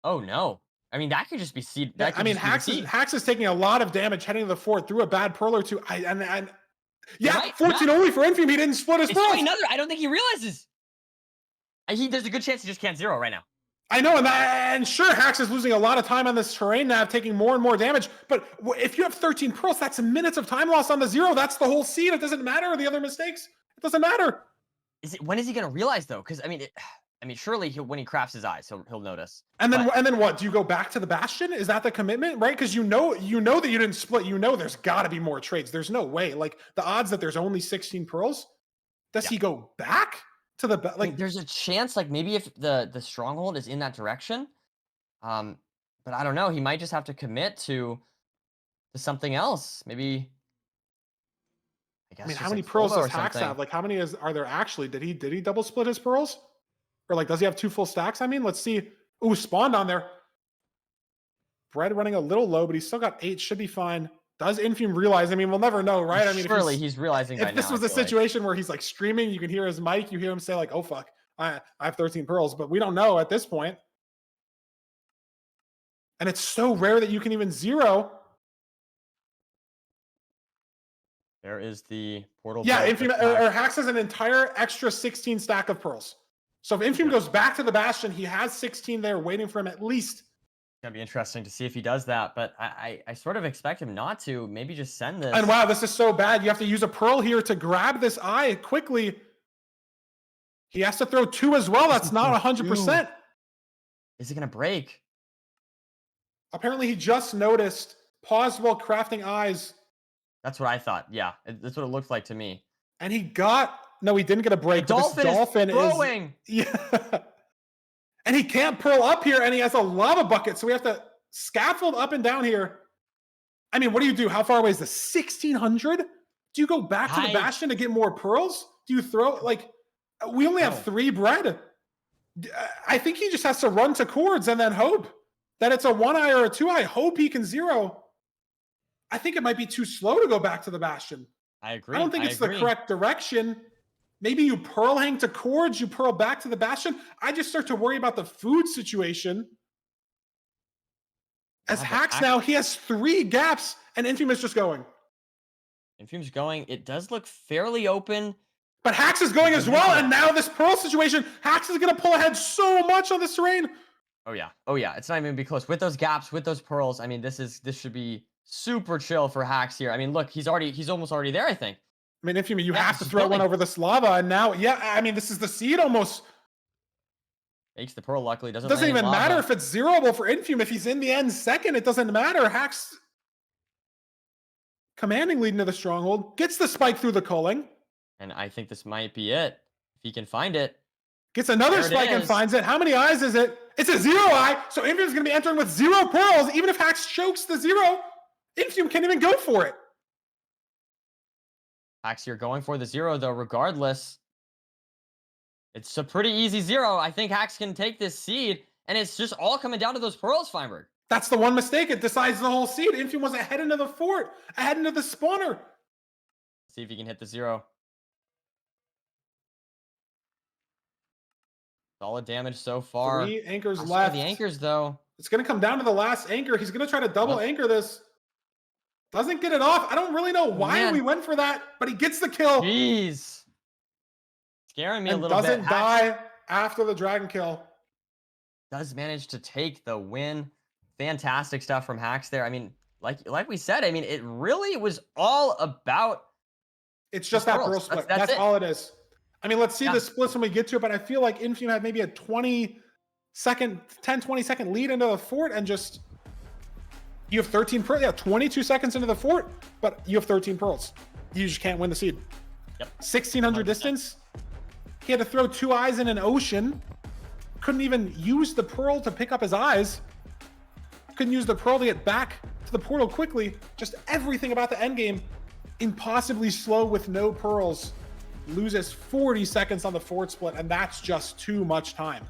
Oh no. I mean, that could just be seed. Yeah, I mean, Hax is taking a lot of damage heading to the fort through a bad pearl or two. Yeah, right. 14 only for Infume. He didn't split his pearls. Another. I don't think he realizes. There's a good chance he just can't zero right now. I know, and sure, Hax is losing a lot of time on this terrain nav, taking more and more damage. But if you have 13 pearls, that's minutes of time loss on the zero. That's the whole seed. It doesn't matter the other mistakes. It doesn't matter. When is he going to realize though? Because I mean, surely when he crafts his eyes, he'll notice. And then what? Do you go back to the Bastion? Is that the commitment, right? Because you know that you didn't split. You know there's got to be more trades. There's no way. Like the odds that there's only 16 pearls. Does he go back to the like? There's a chance, like maybe if the stronghold is in that direction, but I don't know. He might just have to commit to something else. Maybe. I mean, how many pearls does Hax have? Like, how many are there actually? Did he double split his pearls? Or like, does he have 2 full stacks? I mean, let's see. Ooh, spawned on there. Bread running a little low, but he's still got 8. Should be fine. Does Infume realize? I mean, we'll never know, right? I mean, surely he's realizing. If this was a situation where he's like streaming, you can hear his mic, you hear him say like, "Oh fuck, I have 13 pearls," but we don't know at this point. And it's so rare that you can even zero. There is the portal. Yeah, Infume or Hax has an entire extra 16 stack of pearls. So if Infume goes back to the Bastion, he has 16 there waiting for him at least. It's gonna be interesting to see if he does that, but I sort of expect him not to. Maybe just send this. And wow, this is so bad. You have to use a pearl here to grab this eye quickly. He has to throw 2 as well. That's not 100%. Is it gonna break? Apparently, he just noticed. Pause while crafting eyes. That's what I thought. Yeah, that's what it looks like to me. And he got. No, he didn't get a break. The dolphin is throwing. Yeah. And he can't pearl up here, and he has a lava bucket, so we have to scaffold up and down here. I mean, what do? How far away is this? 1,600? Do you go back to the Bastion to get more pearls? Do you throw, like, we only have 3 bread. I think he just has to run to cords and then hope that it's a 1-eye or a 2-eye. Hope he can zero. I think it might be too slow to go back to the Bastion. I agree. I don't think it's the correct direction. Maybe you pearl hang to cords, you pearl back to the Bastion. I just start to worry about the food situation. As Hax now, he has 3 gaps, and Infume is just going. Infume's going. It does look fairly open. But Hax is going as well, and now this pearl situation, Hax is going to pull ahead so much on this terrain. Oh, yeah. Oh, yeah. It's not even going to be close. With those gaps, with those pearls, I mean, this should be super chill for Hax here. I mean, look, he's almost already there, I think. I mean, Infume, you have to throw one over this lava, and now, yeah, I mean, this is the seed almost. Makes the pearl, luckily. Doesn't even matter if it's zeroable for Infume. If he's in the end second, it doesn't matter. Hax commanding lead into the stronghold. Gets the spike through the culling. And I think this might be it. If he can find it. Gets another spike and finds it. How many eyes is it? It's a 0-eye, so Infume's going to be entering with 0 pearls. Even if Hax chokes the 0, Infume can't even go for it. Hax, you're going for the 0, though, regardless. It's a pretty easy 0. I think Hax can take this seed, and it's just all coming down to those pearls, Feinberg. That's the one mistake. It decides the whole seed. Infume was ahead into the fort, ahead into the spawner. See if he can hit the 0. Solid damage so far. 3 anchors left. The anchors, though. It's going to come down to the last anchor. He's going to try to double anchor this. Doesn't get it off. I don't really know why we went for that, but he gets the kill. Jeez. Scaring me a little bit. Doesn't die after the dragon kill. Does manage to take the win. Fantastic stuff from Hax there. I mean, like we said, I mean, it really was all about. It's just that pearl split. That's all it is. I mean, let's see the splits when we get to it, but I feel like Infume had maybe a 20 second lead into the fort, and just you have 13 pearls. Yeah, 22 seconds into the fort, but you have 13 pearls. You just can't win the seed. Yep. 1,600 distance. He had to throw 2 eyes in an ocean. couldn't even use the pearl to pick up his eyes. Couldn't use the pearl to get back to the portal quickly. Just everything about the endgame impossibly slow with no pearls. Loses 40 seconds on the forward split, and that's just too much time.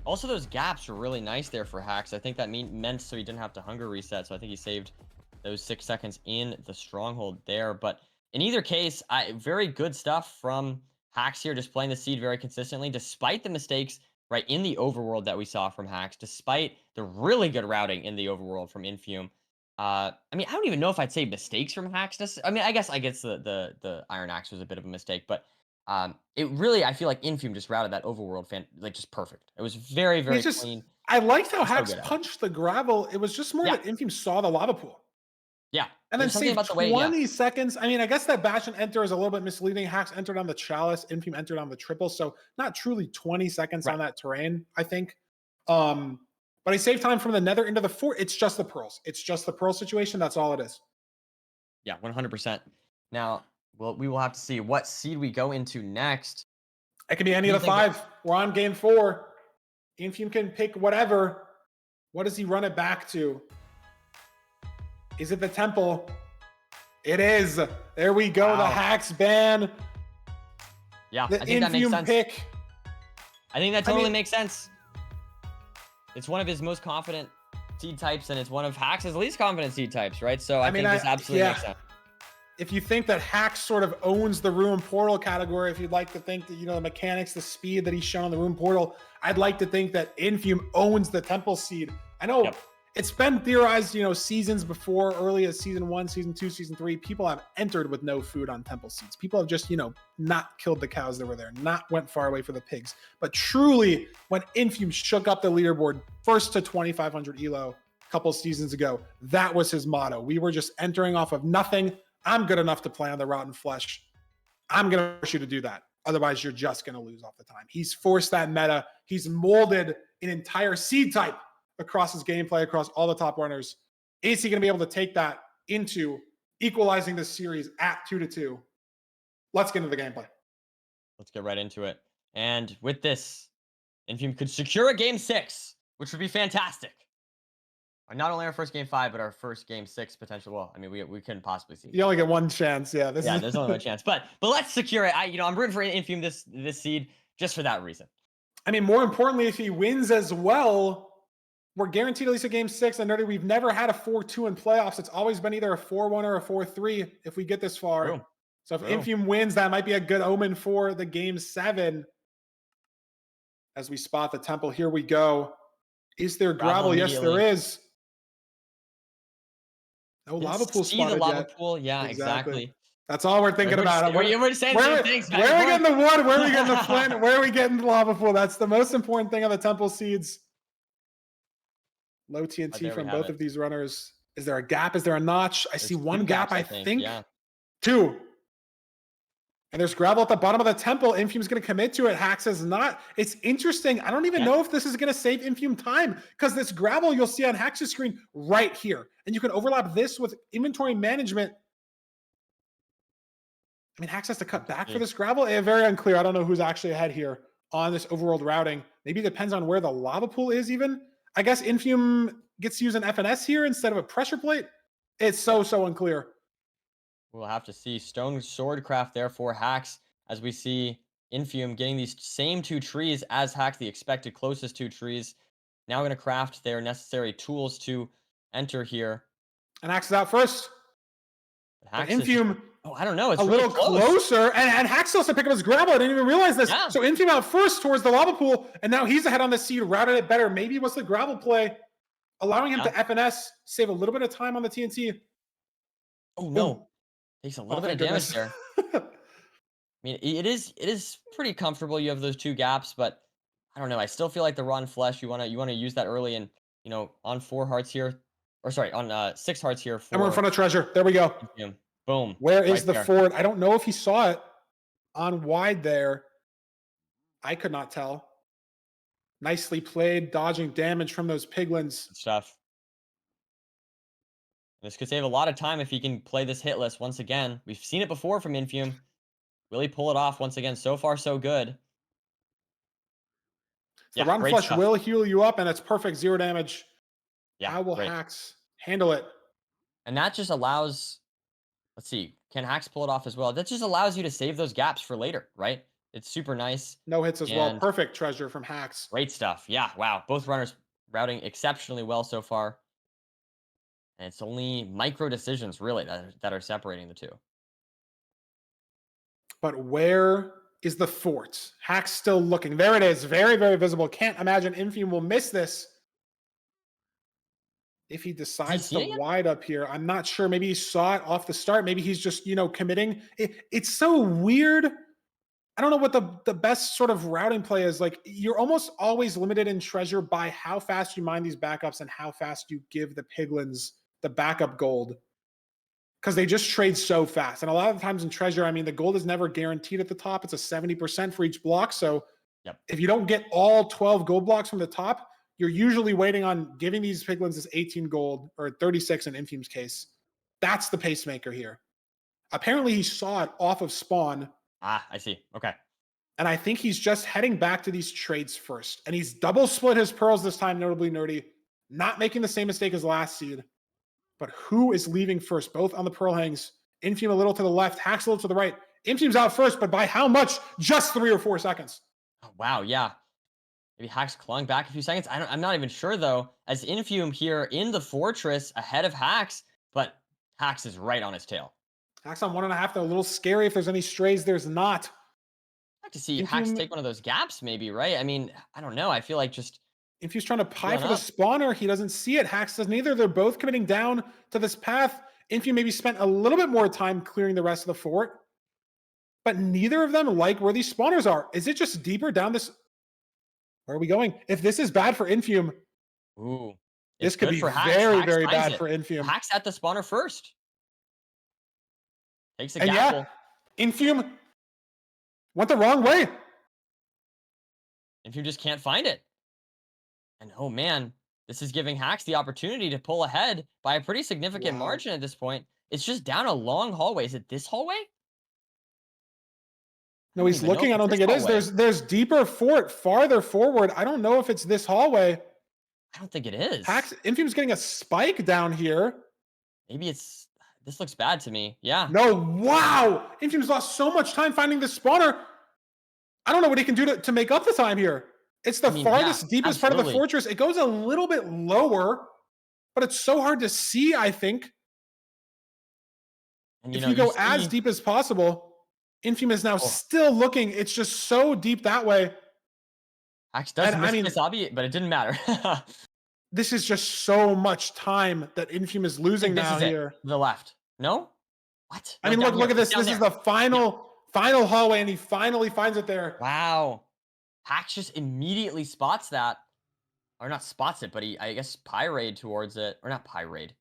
Also, those gaps were really nice there for Hacks. I think that meant so he didn't have to hunger reset. So I think he saved those 6 seconds in the stronghold there. But in either case, very good stuff from Hacks here, just playing the seed very consistently, despite the mistakes right in the overworld that we saw from Hacks, despite the really good routing in the overworld from Infume. I mean, I don't even know if I'd say mistakes from Hacks. I mean, I guess the Iron Axe was a bit of a mistake, but it really, I feel like Infume just routed that overworld like just perfect. It was very, It's very just, clean. I liked how So Hacks good at it. punched the gravel. It was just more Yeah, that Infume saw the lava pool yeah. and then There's something saved about the way, yeah, 20 seconds. I mean, I guess that bash and enter is a little bit misleading. Hacks entered on the chalice, Infume entered on the triple, so not truly 20 seconds right. on that terrain, I think. But he saved time from the nether into the fort. It's just the pearls. It's just the pearl situation. That's all it is. Yeah, 100%. Now, well, we will have to see what seed we go into next. It could be any Do of you the think that, 5. We're on game 4. Infume can pick whatever. What does he run it back to? Is it the temple? It is. There we go. wow. The Hacks ban. Yeah, The I think that makes Infume sense. pick. I think that totally makes sense. It's one of his most confident seed types, and it's one of Hacks' least confident seed types, right? So I think this absolutely makes sense. If you think that Hacks sort of owns the Ruin Portal category, if you'd like to think that, the mechanics, the speed that he's shown in the Ruin Portal, I'd like to think that Infume owns the Temple seed. I know it's been theorized, seasons before, early as season 1, season 2, season 3, people have entered with no food on Temple seeds. People have just, not killed the cows that were there, not went far away for the pigs. But truly, when Infume shook up the leaderboard, first to 2,500 elo a couple seasons ago, that was his motto. We were just entering off of nothing. I'm good enough to play on the rotten flesh. I'm going to force you to do that. Otherwise, you're just going to lose off the time. He's forced that meta. He's molded an entire seed type across his gameplay, across all the top runners. Is he going to be able to take that into equalizing this series at 2-2? Let's get into the gameplay. Let's get right into it. And with this, Infume could secure a game 6, which would be fantastic. Not only our first game 5, but our first game 6 potential. Well, I mean, we couldn't possibly see. You only get one chance. Yeah, there's only one chance. But let's secure it. I'm rooting for Infume this seed just for that reason. I mean, more importantly, if he wins as well, we're guaranteed at least a game 6. And Nerdy, we've never had a 4-2 in playoffs. It's always been either a 4-1 or a 4-3 if we get this far. True. So if Infume wins, that might be a good omen for the game 7. As we spot the temple, here we go. Is there gravel? Yes, there is. No lava pool spotted the lava yet. Pool. Yeah, exactly. That's all we're thinking about. We're saying where, things. Where are we getting the wood? Where are we getting the flint? Where are we getting the lava pool? That's the most important thing on the temple seeds. Low TNT from both of these runners. Is there a gap? Is there a notch? I see one gap, I think. Yeah. 2. And there's gravel at the bottom of the temple. Infume's going to commit to it. Hacks is not. It's interesting. I don't even know if this is going to save Infume time, because this gravel you'll see on Hacks' screen right here. And you can overlap this with inventory management. I mean, Hacks has to cut back for this gravel. Very unclear. I don't know who's actually ahead here on this overworld routing. Maybe it depends on where the lava pool is even. I guess Infume gets to use an FNS here instead of a pressure plate. It's so unclear. We'll have to see. Stone Swordcraft there for Hacks, as we see Infume getting these same 2 trees as Hacks, the expected closest 2 trees. Now going to craft their necessary tools to enter here. And Hacks is out first. Infume, I don't know. It's a really little closer. And Hacks still has to pick up his gravel. I didn't even realize this. Yeah. So Infume out first towards the lava pool. And now he's ahead on the seed, routed it better. Maybe it was the gravel play, allowing him to FNS, save a little bit of time on the TNT. Oh, no. Takes a little bit of damage there. I mean, it is pretty comfortable. You have those 2 gaps, but I don't know. I still feel like the raw flesh, you want to use that early, and on 4 hearts here, or sorry, on 6 hearts here. And we're in front of treasure. There we go. Boom. Where is the fort? I don't know if he saw it on wide there. I could not tell. Nicely played, dodging damage from those piglins. Good stuff. This could save a lot of time if he can play this hitless once again. We've seen it before from Infume. Really pull it off once again. So far, so good. So Yeah, the Rotten great Flesh stuff. will heal you up, and it's perfect 0 damage. Yeah, How will great. Hacks handle it? And that just allows, let's see, can Hacks pull it off as well? That just allows you to save those gaps for later, right? It's super nice No hits as well. and Perfect treasure from Hacks. great stuff. Yeah, wow. Both runners routing exceptionally well so far. And it's only micro decisions really that are separating the two. But where is the fort? Hack's still looking. There it is. Very, very visible. Can't imagine Infume will miss this if he Is he decides to seeing it? wide up here. I'm not sure. Maybe he saw it off the start. Maybe he's just, committing. It's so weird. I don't know what the best sort of routing play is. Like, you're almost always limited in treasure by how fast you mine these backups and how fast you give the piglins the backup gold, because they just trade so fast. And a lot of times in treasure, I mean, the gold is never guaranteed at the top. It's a 70% for each block. So Yep. if you don't get all 12 gold blocks from the top, you're usually waiting on giving these piglins this 18 gold, or 36 in Infume's case. That's the pacemaker here. Apparently he saw it off of spawn, Ah, I see. Okay. and I think he's just heading back to these trades first. And he's double split his pearls this time, notably Nerdy, not making the same mistake as last seed. But who is leaving first? Both on the pearl hangs. Infume a little to the left, Hacks a little to the right. Infume's out first, but by how much? Just 3 or 4 seconds. Oh, wow, yeah. Maybe Hacks clawing back a few seconds. I'm not even sure though. As Infume here in the fortress ahead of Hacks, but Hacks is right on his tail. Hacks on 1.5, though. A little scary if there's any strays. There's not. I'd like to see Hacks Infume, take one of those gaps, maybe, right? I mean, I don't know. I feel like just Infume's trying to pie healing for the up. spawner. He doesn't see it. Hacks does neither. They're both committing down to this path. Infume maybe spent a little bit more time clearing the rest of the fort, but neither of them like where these spawners are. Is it just deeper down this? Where are we going? If this is bad for Infume, Ooh, this it's could good be for Hacks. very, Hacks very finds bad it. for Infume. Hacks at the spawner first. Takes a And yeah, gamble. Infume went the wrong way. Infume just can't find it. And oh man, this is giving Hacks the opportunity to pull ahead by a pretty significant Wow. margin at this point. It's just down a long hallway. Is it this hallway? I No, don't he's even know if looking. I it's don't this think it is. hallway. There's deeper fort farther forward. I don't know if it's this hallway. I don't think it is. Hacks Infume's getting a spike down here. Maybe it's, this looks bad to me. Yeah. No, wow. Infume's lost so much time finding the spawner. I don't know what he can do to make up the time here. It's the I mean, yeah, farthest, deepest part of the absolutely. fortress. It goes a little bit lower, but it's so hard to see, I think. And If you go as see, deep as possible, Infume is now oh, still looking. It's just so deep that way. Hacks does And I miss mean, this obby, but it didn't matter. this is just so much time that Infume is I losing think this now is it. here. The left. No? What? I No, mean, down look here. at It's this. down This is there. the Yep. final hallway, and he finally finds it there. Wow. Hacks just immediately spots that. Or not spots it, but he, I guess, pyrade towards it. Or not pyrade.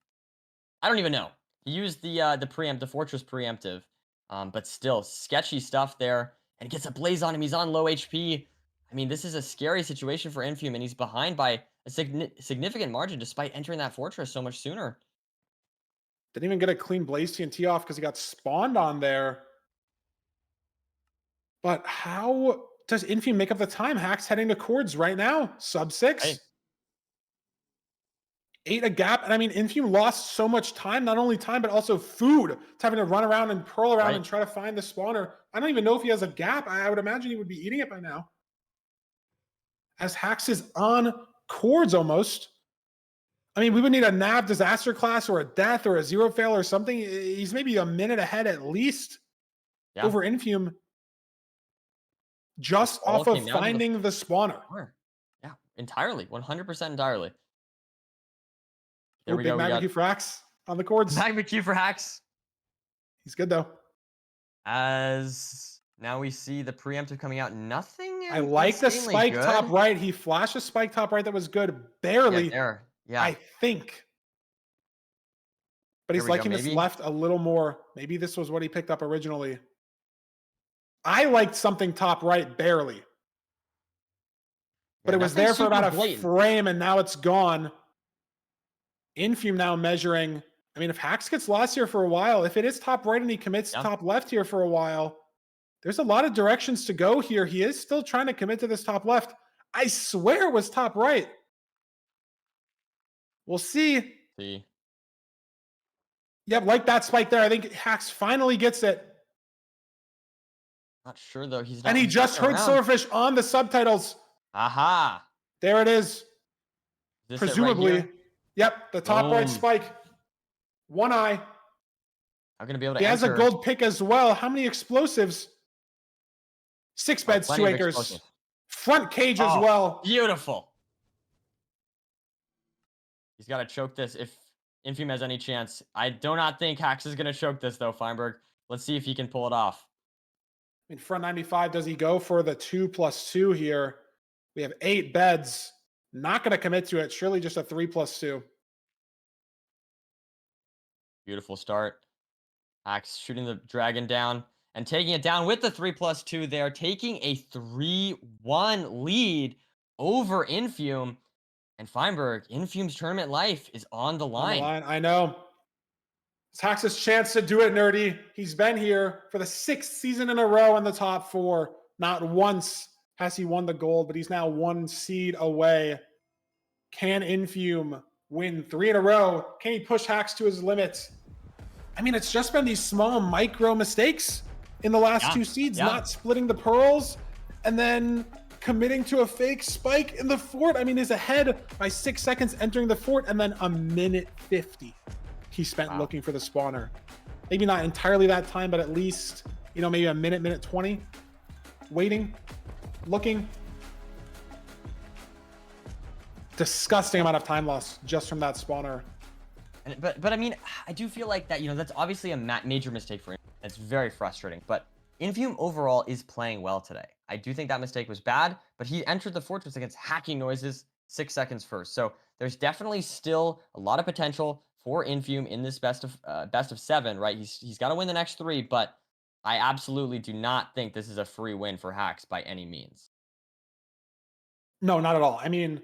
I don't even know. He used the fortress preemptive. But still, sketchy stuff there. And gets a blaze on him. He's on low HP. I mean, this is a scary situation for Infume, and he's behind by a significant margin despite entering that fortress so much sooner. Didn't even get a clean Blaze TNT off because he got spawned on there. But how does Infume make up the time? Hacks heading to Chords right now. Sub 6. Hey. 8 a gap. And I mean, Infume lost so much time, not only time, but also food. It's having to run around and pearl around and try to find the spawner. I don't even know if he has a gap. I would imagine he would be eating it by now. As Hacks is on Chords almost. I mean, we would need a nav disaster class or a death or a zero fail or something. He's maybe a minute ahead at least over Infume. Just off of finding the spawner. Yeah, entirely. 100% entirely. There we go. Big Magma for Hacks on the Chords. Magma Q for Hacks. He's good though. As now we see the preemptive coming out. Nothing. I like the spike good. top right. He flashed a spike top right that was good. Barely. Yeah, there. Yeah. I think. But he's liking this left a little more. Maybe this was what he picked up originally. I liked something top right barely. But it was there for about a frame, and now it's gone. Infume now measuring. I mean, if Hacks gets lost here for a while, if it is top right and he commits top left here for a while, there's a lot of directions to go here. He is still trying to commit to this top left. I swear it was top right. We'll see. See. Yep, like that spike there. I think Hacks finally gets it. Not sure though. He's And not. he He's not just heard around. Silverfish on the subtitles. Aha. There it is. Is this it right Presumably. here? Yep, the top right Boom. spike. One eye. I'm gonna be able to He has a enter. gold pick as well. How many explosives? 6 Oh, beds, plenty 2 of acres. explosives. Front cage as Oh, well. beautiful. He's got to choke this if Infume has any chance. I do not think Hax is going to choke this, though, Feinberg. Let's see if he can pull it off. In front 95, does he go for the 2+2 here? We have 8 beds. Not going to commit to it. Surely just a 3+2. Beautiful start. Hax shooting the dragon down and taking it down with the 3+2 there, taking a 3-1 lead over Infume. And Feinberg, Infume's tournament life is on the line. On the line, I know. It's Hax's chance to do it, Nerdy. He's been here for the 6th season in a row in the top 4. Not once has he won the gold, but he's now 1 seed away. Can Infume win 3 in a row? Can he push Hax to his limits? I mean, it's just been these small micro mistakes in the last 2 seeds, not splitting the pearls and then committing to a fake spike in the fort. I mean, he's ahead by 6 seconds entering the fort, and then a minute 50 he spent looking for the spawner. Maybe not entirely that time, but at least, you know, maybe a minute 20 waiting, looking. Disgusting amount of time loss just from that spawner. But I mean, I do feel like that, you know, that's obviously a major mistake for him. It's very frustrating. But Infume overall is playing well today. I do think that mistake was bad, but he entered the fortress against hacking noises 6 seconds first. So there's definitely still a lot of potential for Infume in this best of 7, right? He's got to win the next 3, but I absolutely do not think this is a free win for Hacks by any means. No, not at all. I mean,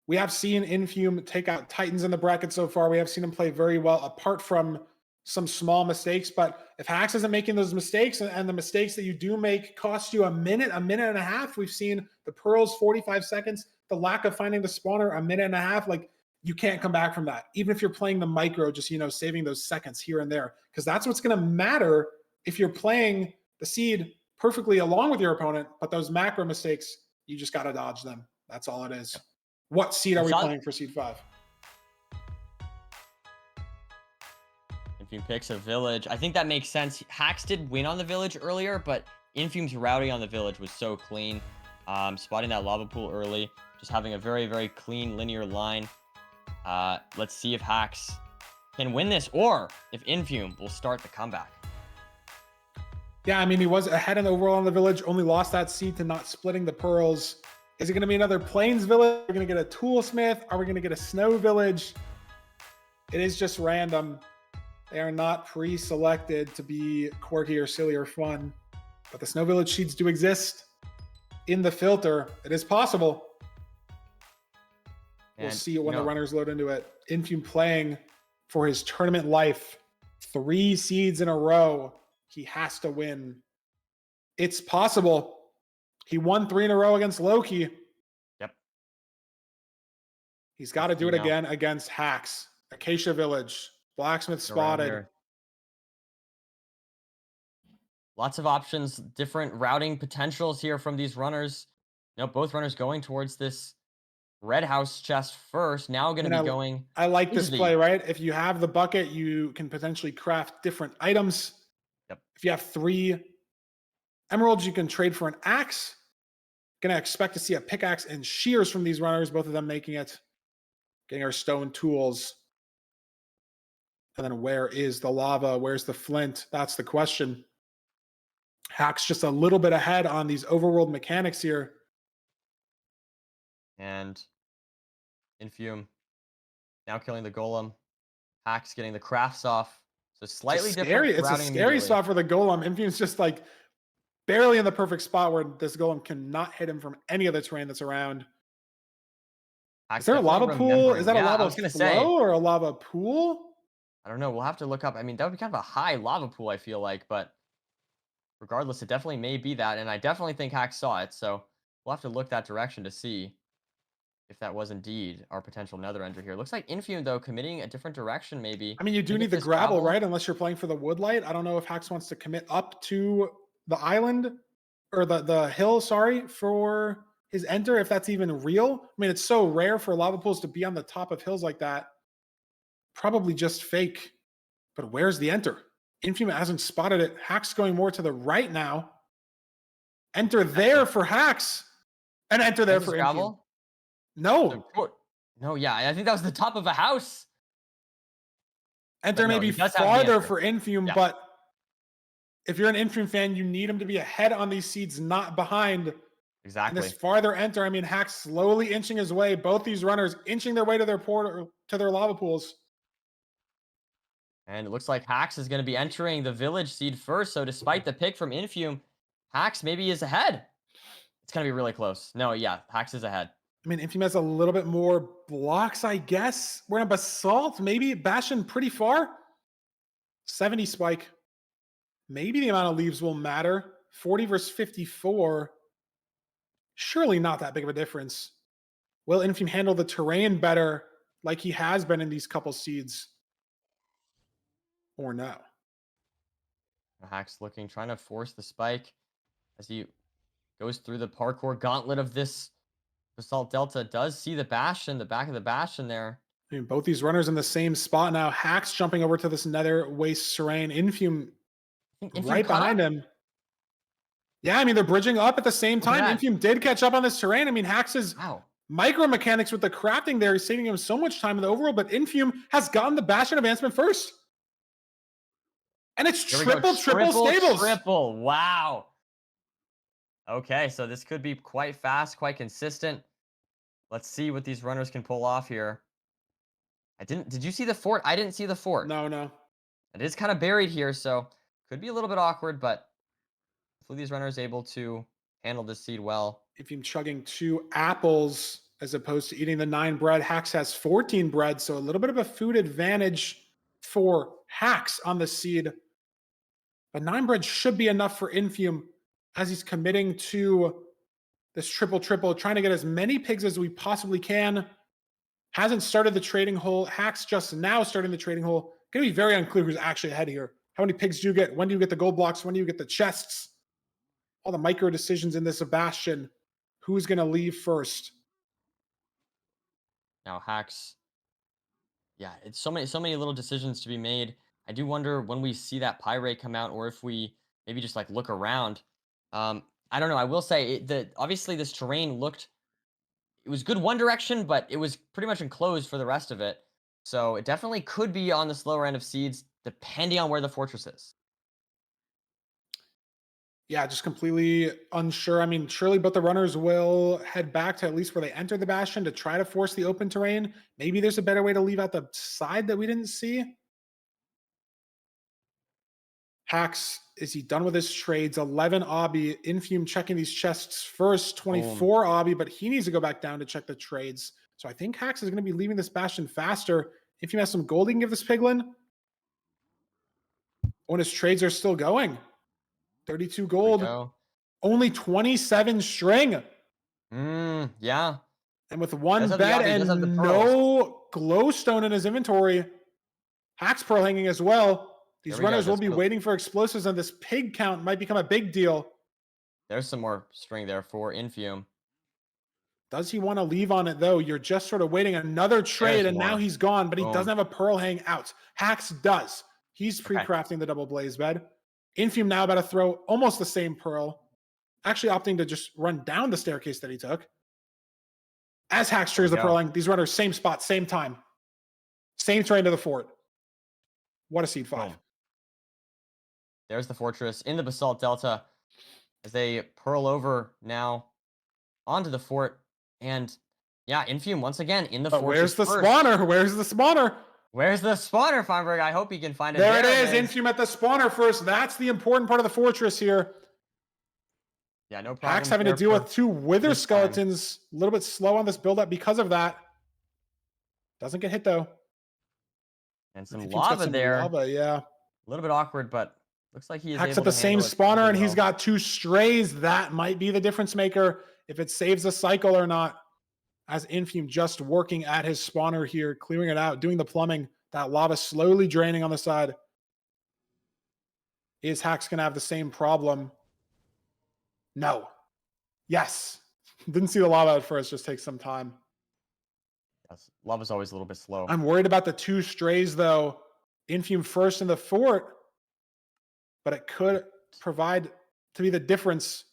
we have seen Infume take out Titans in the bracket so far. We have seen him play very well, apart from some small mistakes. But if Hax isn't making those mistakes, and the mistakes that you do make cost you a minute and a half, we've seen the pearls 45 seconds, the lack of finding the spawner a minute and a half. Like, you can't come back from that. Even if you're playing the micro, just, you know, saving those seconds here and there, because that's what's going to matter if you're playing the seed perfectly along with your opponent. But those macro mistakes, you just got to dodge them. That's all it is. What seed are we playing for seed 5? Infume picks a village. I think that makes sense. Hax did win on the village earlier, but Infume's routing on the village was so clean. Spotting that lava pool early, just having a very, very clean linear line. Let's see if Hax can win this, or if Infume will start the comeback. Yeah, I mean, he was ahead in the overall on the village, only lost that seed to not splitting the pearls. Is it going to be another Plains village? Are we going to get a Toolsmith? Are we going to get a Snow village? It is just random. They are not pre-selected to be quirky or silly or fun. But the Snow village seeds do exist in the filter. It is possible. We'll see it when the runners load into it. Infume playing for his tournament life. 3 seeds in a row. He has to win. It's possible. He won 3 in a row against Loki. Yep. He's got to do it again against Hax. Acacia Village. Blacksmith spotted. Lots of options, different routing potentials here from these runners. You know, both runners going towards this red house chest first. Now going to be going. I like this play, right? If you have the bucket, you can potentially craft different items. Yep. If you have 3 emeralds, you can trade for an axe. Gonna expect to see a pickaxe and shears from these runners, both of them making it. Getting our stone tools. And then where is the lava? Where's the flint? That's the question. Hack's just a little bit ahead on these overworld mechanics here. And Infume now killing the golem. Hack's getting the crafts off. So slightly different. It's a scary spot for the golem. Infume's just like barely in the perfect spot where this golem cannot hit him from any of the terrain that's around. Is there a lava pool? Is that a lava flow or a lava pool? I don't know. We'll have to look up. I mean, that would be kind of a high lava pool, I feel like. But regardless, it definitely may be that. And I definitely think Hack saw it. So We'll have to look that direction to see if that was indeed our potential nether ender here. Looks like Infume, though, committing a different direction maybe. I mean, you do Gonna need get the this gravel, right? Unless you're playing for the woodlight. I don't know if Hax wants to commit up to the island or the hill, sorry, for his enter, if that's even real. I mean, it's so rare for lava pools to be on the top of hills like that. Probably just fake. But where's the enter? Infume hasn't spotted it. Hax going more to the right now. Enter there for Hax. And enter there for Infume. gravel? No. No, yeah, I think that was the top of a house. Enter no, maybe he does have the farther answer. for Infume, Yeah. but if you're an Infume fan, you need him to be ahead on these seeds, not behind. And Exactly. this farther enter, I mean, Hax slowly inching his way. Both these runners inching their way to their portal, to their lava pools. And it looks like Hax is going to be entering the village seed first. So despite the pick from Infume, Hax maybe is ahead. It's going to be really close. No, yeah, Hax is ahead. I mean, Infume has a little bit more blocks, I guess. We're in Basalt, maybe Bastion pretty far. 70 spike. Maybe the amount of leaves will matter. 40 versus 54. Surely not that big of a difference. Will Infume handle the terrain better like he has been in these couple seeds? Or no? Hax looking, trying to force the spike as he goes through the parkour gauntlet of this Basalt Delta. Does see the Bastion, the back of the Bastion there. I mean, both these runners in the same spot now. Hax jumping over to this nether waste terrain. Infume right behind him. Yeah, I mean, they're bridging up at the same time. Infume did catch up on this terrain. I mean, Hax's micro mechanics with the crafting there is saving him so much time in the overworld, but Infume has gotten the Bastion advancement first. And it's triple stables. Triple. Wow. Okay, so this could be quite fast, quite consistent. Let's see what these runners can pull off here. Did you see the fort? I didn't see the fort. No. It is kind of buried here, so could be a little bit awkward, but hopefully these runners able to handle this seed well. If you're chugging 2 apples as opposed to eating the 9 bread, Hax has 14 bread, so a little bit of a food advantage for Hax on the seed. But 9 bread should be enough for Infume as he's committing to this triple, trying to get as many pigs as we possibly can. Hasn't started the trading hole. Hax just now starting the trading hole. Going to be very unclear who's actually ahead here. How many pigs do you get? When do you get the gold blocks? When do you get the chests? All the micro decisions in this Bastion. Who's going to leave first? Now Hax. Yeah, it's so many little decisions to be made. I do wonder when we see that pyrite come out, or if we maybe just like look around. I don't know. I will say that obviously this terrain it was good one direction, but it was pretty much enclosed for the rest of it. So it definitely could be on the slower end of seeds, depending on where the fortress is. Yeah, just completely unsure. I mean, surely, but the runners will head back to at least where they entered the Bastion to try to force the open terrain. Maybe there's a better way to leave out the side that we didn't see. Hax, is he done with his trades? 11 obby. Infume checking these chests first. 24 obby, but he needs to go back down to check the trades. So I think Hax is going to be leaving this Bastion faster. Infume has some gold he can give this piglin. When his trades are still going. 32 gold. Only 27 string. Yeah. And with 1 bed and no glowstone in his inventory, Hax pearl hanging as well. These runners will be waiting for explosives, and this pig count might become a big deal. There's some more string there for Infume. Does he want to leave on it, though? You're just sort of waiting another trade, and now he's gone, but he doesn't have a pearl hang out. Hax does. He's pre-crafting the double blaze bed. Infume now about to throw almost the same pearl. Actually opting to just run down the staircase that he took. As Hax triggers the pearl hang, these runners, same spot, same time. Same terrain to the fort. What a seed 5. There's the fortress in the Basalt Delta as they pearl over now onto the fort. And yeah, Infume once again in the fortress. Where's the spawner? Where's the spawner? Where's the spawner, Feinberg? I hope you can find it. There it is. Infume at the spawner first. That's the important part of the fortress here. Yeah, no problem. Hax having to deal with 2 wither skeletons. A little bit slow on this build-up because of that. Doesn't get hit, though. And some lava there. Lava, yeah. A little bit awkward, but looks like he is Hax at the same spawner, and he's got 2 strays. That might be the difference maker. if it saves a cycle or not. As Infume just working at his spawner here, clearing it out, doing the plumbing, that lava slowly draining on the side. Is Hax going to have the same problem? No. Yes. Didn't see the lava at first, just takes some time. Yes. Lava's always a little bit slow. I'm worried about the 2 strays, though. Infume first in the fort, but it could provide to be the difference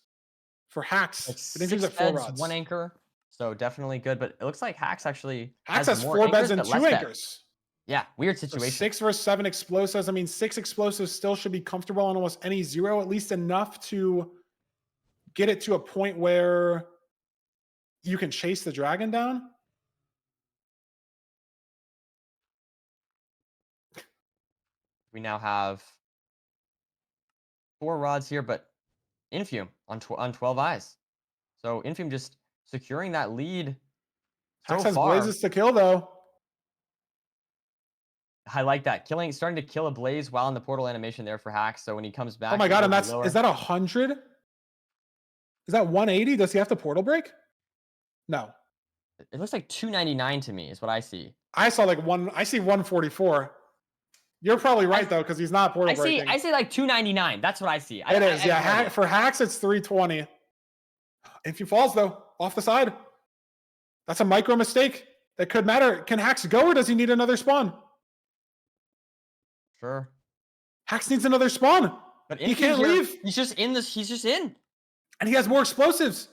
for Hax. Like But Infume's at 4 beds, rods. 1 anchor. So definitely good, but it looks like Hax actually Hax has has more 4 beds anchors, and but 2 less beds. anchors. Yeah, weird So situation. 6 versus 7 explosives. I mean, 6 explosives still should be comfortable on almost any 0, at least enough to get it to a point where you can chase the dragon down. We now have 4 rods here, but Infume on 12 eyes. So Infume just securing that lead Hax so has far. blazes to kill, though. I like that. Starting to kill a blaze while in the portal animation there for Hax. So when he comes back, Oh my god, and is that 100? Is that 180? Does he have to portal break? No. It looks like 299 to me is what I see. I saw like I see 144. You're probably right though, because he's not portal breaking. I see like 299. That's what I see. It is, yeah. For Hax, it's 320. If he falls though, off the side, that's a micro mistake that could matter. Can Hax go, or does he need another spawn? Sure. Hax needs another spawn. But he can't leave. He's just in this. He's just in. And he has more explosives.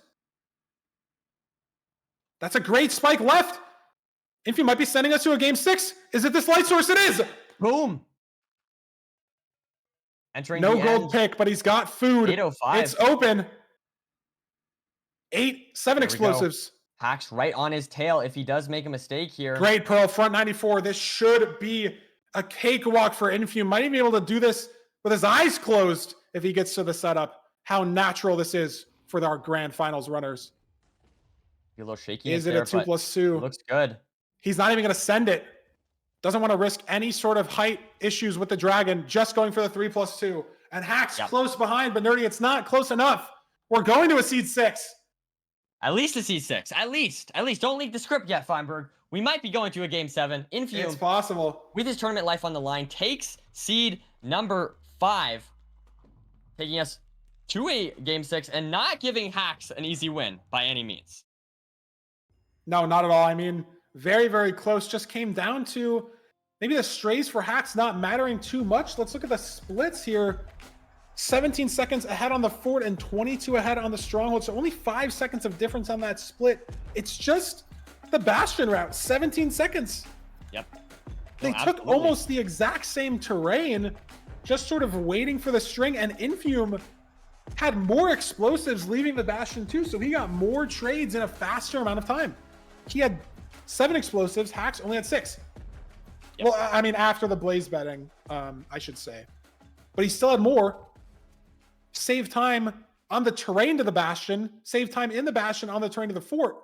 That's a great spike left. Infume might be sending us to a game 6. Is it this light source? It is. Boom. Entering no the gold end. pick, but he's got food. 805. It's open. 7 explosives. Hax right on his tail if he does make a mistake here. Great Pearl, front 94. This should be a cakewalk for Infume. Might even be able to do this with his eyes closed if he gets to the setup. How natural this is for our grand finals runners. Be a little shaky. Is it a 2+2? Looks good. He's not even going to send it. Doesn't want to risk any sort of height issues with the dragon. Just going for the 3+2. And Hax close behind, but Nerdy, it's not close enough. We're going to a seed 6. At least a seed 6. At least. Don't leak the script yet, Feinberg. We might be going to a game 7. Infume, it's possible. With his tournament life on the line, takes seed number 5, taking us to a game 6 and not giving Hax an easy win by any means. No, not at all. I mean, very, very close. Just came down to maybe the strays for Hax not mattering too much. Let's look at the splits here. 17 seconds ahead on the fort and 22 ahead on the stronghold. So only 5 seconds of difference on that split. It's just the Bastion route, 17 seconds. Yep. They took almost the exact same terrain, just sort of waiting for the string, and Infume had more explosives leaving the Bastion too, so he got more trades in a faster amount of time. He had 7 explosives, Hax only had 6. Yep. Well, I mean, after the blaze betting, I should say. But he still had more. Save time on the terrain to the Bastion, save time in the Bastion on the terrain to the fort.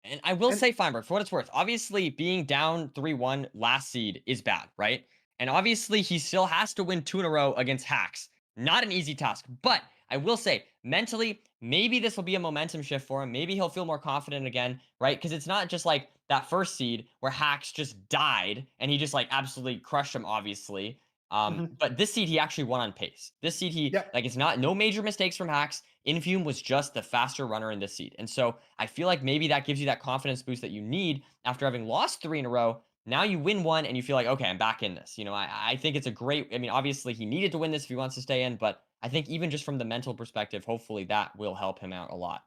And I will say, Feinberg, for what it's worth, obviously being down 3-1 last seed is bad, right? And obviously he still has to win 2 in a row against Hax. Not an easy task, but I will say, mentally, maybe this will be a momentum shift for him. Maybe he'll feel more confident again, right? Because it's not just like that first seed where Hax just died and he just like absolutely crushed him, obviously. But this seed, he actually won on pace. This seed, like, it's not no major mistakes from Hax. Infume was just the faster runner in this seed. And so I feel like maybe that gives you that confidence boost that you need after having lost 3 in a row. Now you win 1 and you feel like, okay, I'm back in this. You know, I think it's a great, I mean, obviously he needed to win this if he wants to stay in, but I think even just from the mental perspective, hopefully that will help him out a lot.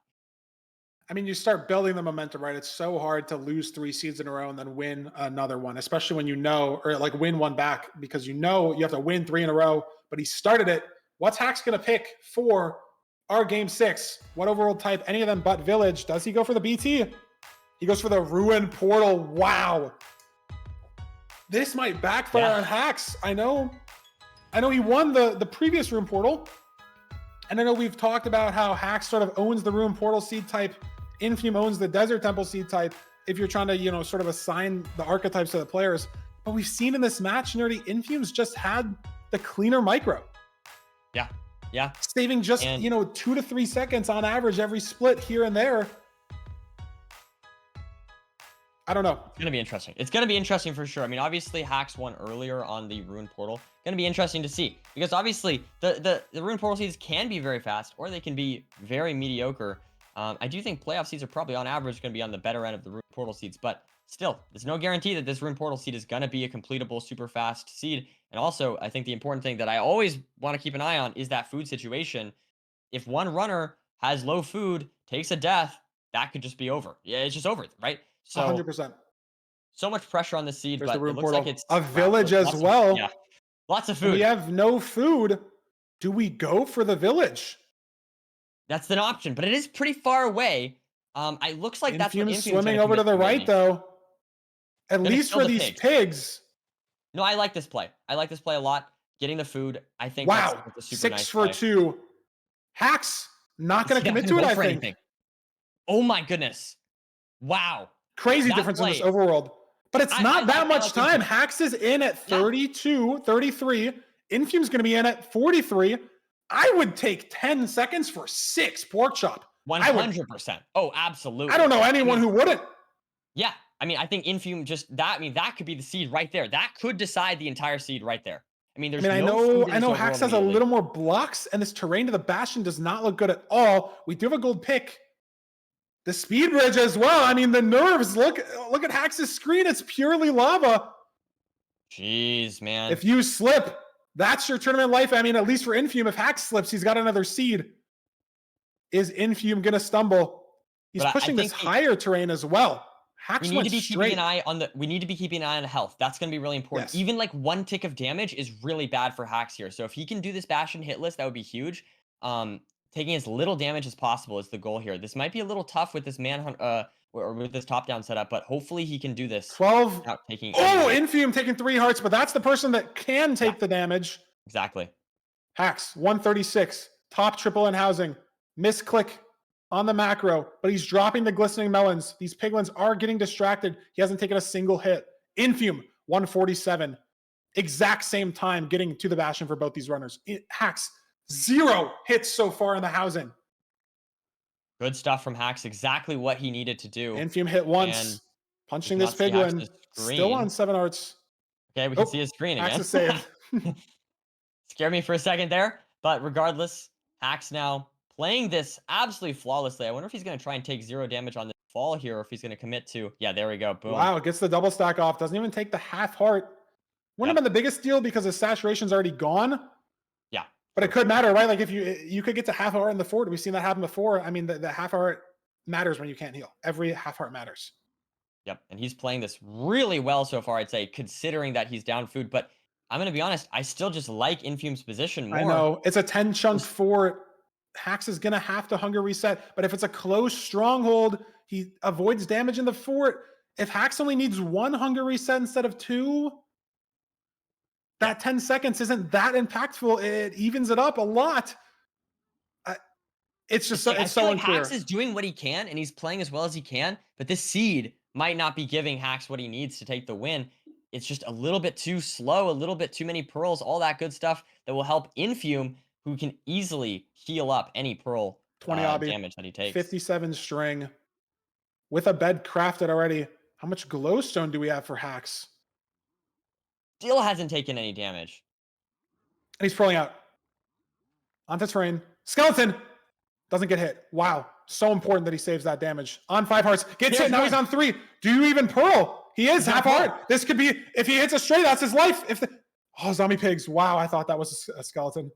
I mean, you start building the momentum, right? It's so hard to lose 3 seeds in a row and then win another one, especially when you know, or like win 1 back, because you know you have to win 3 in a row, but he started it. What's Hax going to pick for our game 6? What overworld type? Any of them but Village. Does he go for the BT? He goes for the Ruin Portal. Wow. This might backfire on Hax. I know he won the previous Ruin Portal. And I know we've talked about how Hax sort of owns the Ruin Portal seed type. Infume owns the Desert Temple seed type if you're trying to, you know, sort of assign the archetypes to the players. But we've seen in this match, Nerdy, Infume's just had the cleaner micro. Yeah. Yeah. Saving just, And 2 to 3 seconds on average every split here and there. I don't know. It's gonna be interesting. It's gonna be interesting for sure. I mean, obviously, Hacks won earlier on the Rune Portal. Gonna be interesting to see because obviously the Rune Portal seeds can be very fast or they can be very mediocre. I do think playoff seeds are probably on average going to be on the better end of the Rune Portal seeds, but still, there's no guarantee that this Rune Portal seed is going to be a completable super fast seed. And also, I think the important thing that I always want to keep an eye on is that food situation. If one runner has low food, takes a death, that could just be over. Yeah, it's just over, right? So 100%. so much pressure on the seed, There's the but it Rune looks like Portal. it's A wow, village as lots of yeah, well. lots of We food. have no food. Do we go for the village? That's an option, but it is pretty far away. It looks like that's what Infume's Infume's swimming gonna over to commit the to right, maybe. though. At Gonna least kill for the these pigs. pigs. No, I like this play. I like this play a lot. Getting the food, I think Wow. that's a super 6 nice for play. 2. Hacks not Is going he to not commit gonna to it, go I for think. anything? Oh my goodness. Wow. Crazy That difference in this play, overworld. But it's not that I much like time. Infume. Hacks is in at Yeah. 32, 33. Infume's going to be in at 43. I would take 10 seconds for 6 pork chop. I would. 100%. Oh, I don't absolutely. know I anyone mean, who wouldn't. yeah. I mean, I think Infume just that. I mean, that could be the seed right there. That could decide the entire seed right there. I mean, I there's mean, I no know food in I this know Hacks overworld has a immediately. little more blocks, and this terrain to the Bastion does not look good at all. We do have a gold pick. The speed bridge as well. I mean, the nerves. Look at Hacks' screen. It's purely lava. Jeez, man. If you slip, that's your tournament life. I mean, at least for Infume, if Hacks slips, he's got another seed. Is Infume gonna stumble? He's But I pushing this think higher terrain as well. we Hacks need went to be keeping straight. an eye on the we need to be keeping an eye on health. That's going to be really important. Yes. Even like one tick of damage is really bad for Hacks here. So if he can do this Bastion hit list, that would be huge. Taking as little damage as possible is the goal here. This might be a little tough with this manhunt or with this top down setup, but hopefully he can do this 12. without taking any Oh, damage. Infume taking 3 hearts, but that's the person that can Yeah, take the damage. exactly. Hacks, 136. Top triple in housing. Misclick on the macro, but he's dropping the glistening melons. These piglins are getting distracted. He hasn't taken a single hit. Infume, 147. Exact same time getting to the Bastion for both these runners. Hacks, 0 hits so far in the housing. Good stuff from Hacks. Exactly what he needed to do. Infume hit And once. we Punching this cannot see piglin. Hacks' Still screen. on 7 hearts. Okay, we can see Oh, his screen Hacks again. is saved. Scared me for a second there, but regardless, Hacks now playing this absolutely flawlessly. I wonder if he's going to try and take 0 damage on this fall here, or if he's going to commit to, yeah, there we go, boom. Wow, gets the double stack off. Doesn't even take the half heart. Wouldn't have been the biggest deal because his saturation's already gone. Yeah. But it could matter, right? Like if you could get to half heart in the fort. We've seen that happen before. I mean, the half heart matters when you can't heal. Every half heart matters. Yep, and he's playing this really well so far, I'd say, considering that he's down food. But I'm going to be honest, I still just like Infume's position more. I know. It's a 10 chunk fort. Hacks is going to have to hunger reset. But if it's a close stronghold, he avoids damage in the fort. If Hacks only needs 1 hunger reset instead of 2, that 10 seconds isn't that impactful. It evens it up a lot. It's just I it's feel so like unclear. Hacks is doing what he can, and he's playing as well as he can. But this seed might not be giving Hacks what he needs to take the win. It's just a little bit too slow, a little bit too many pearls, all that good stuff that will help Infume, who can easily heal up any pearl 20 obby, damage that he takes. 57 string with a bed crafted already. How much glowstone do we have for Hacks? Still hasn't taken any damage. And he's pulling out. Onto terrain. Skeleton doesn't get hit. Wow. So important that he saves that damage. On 5 hearts. Gets hit. Now he's on 3. Do you even pearl? He is half heart. This could be, if he hits a stray, that's his life. Zombie pigs. Wow. I thought that was a skeleton.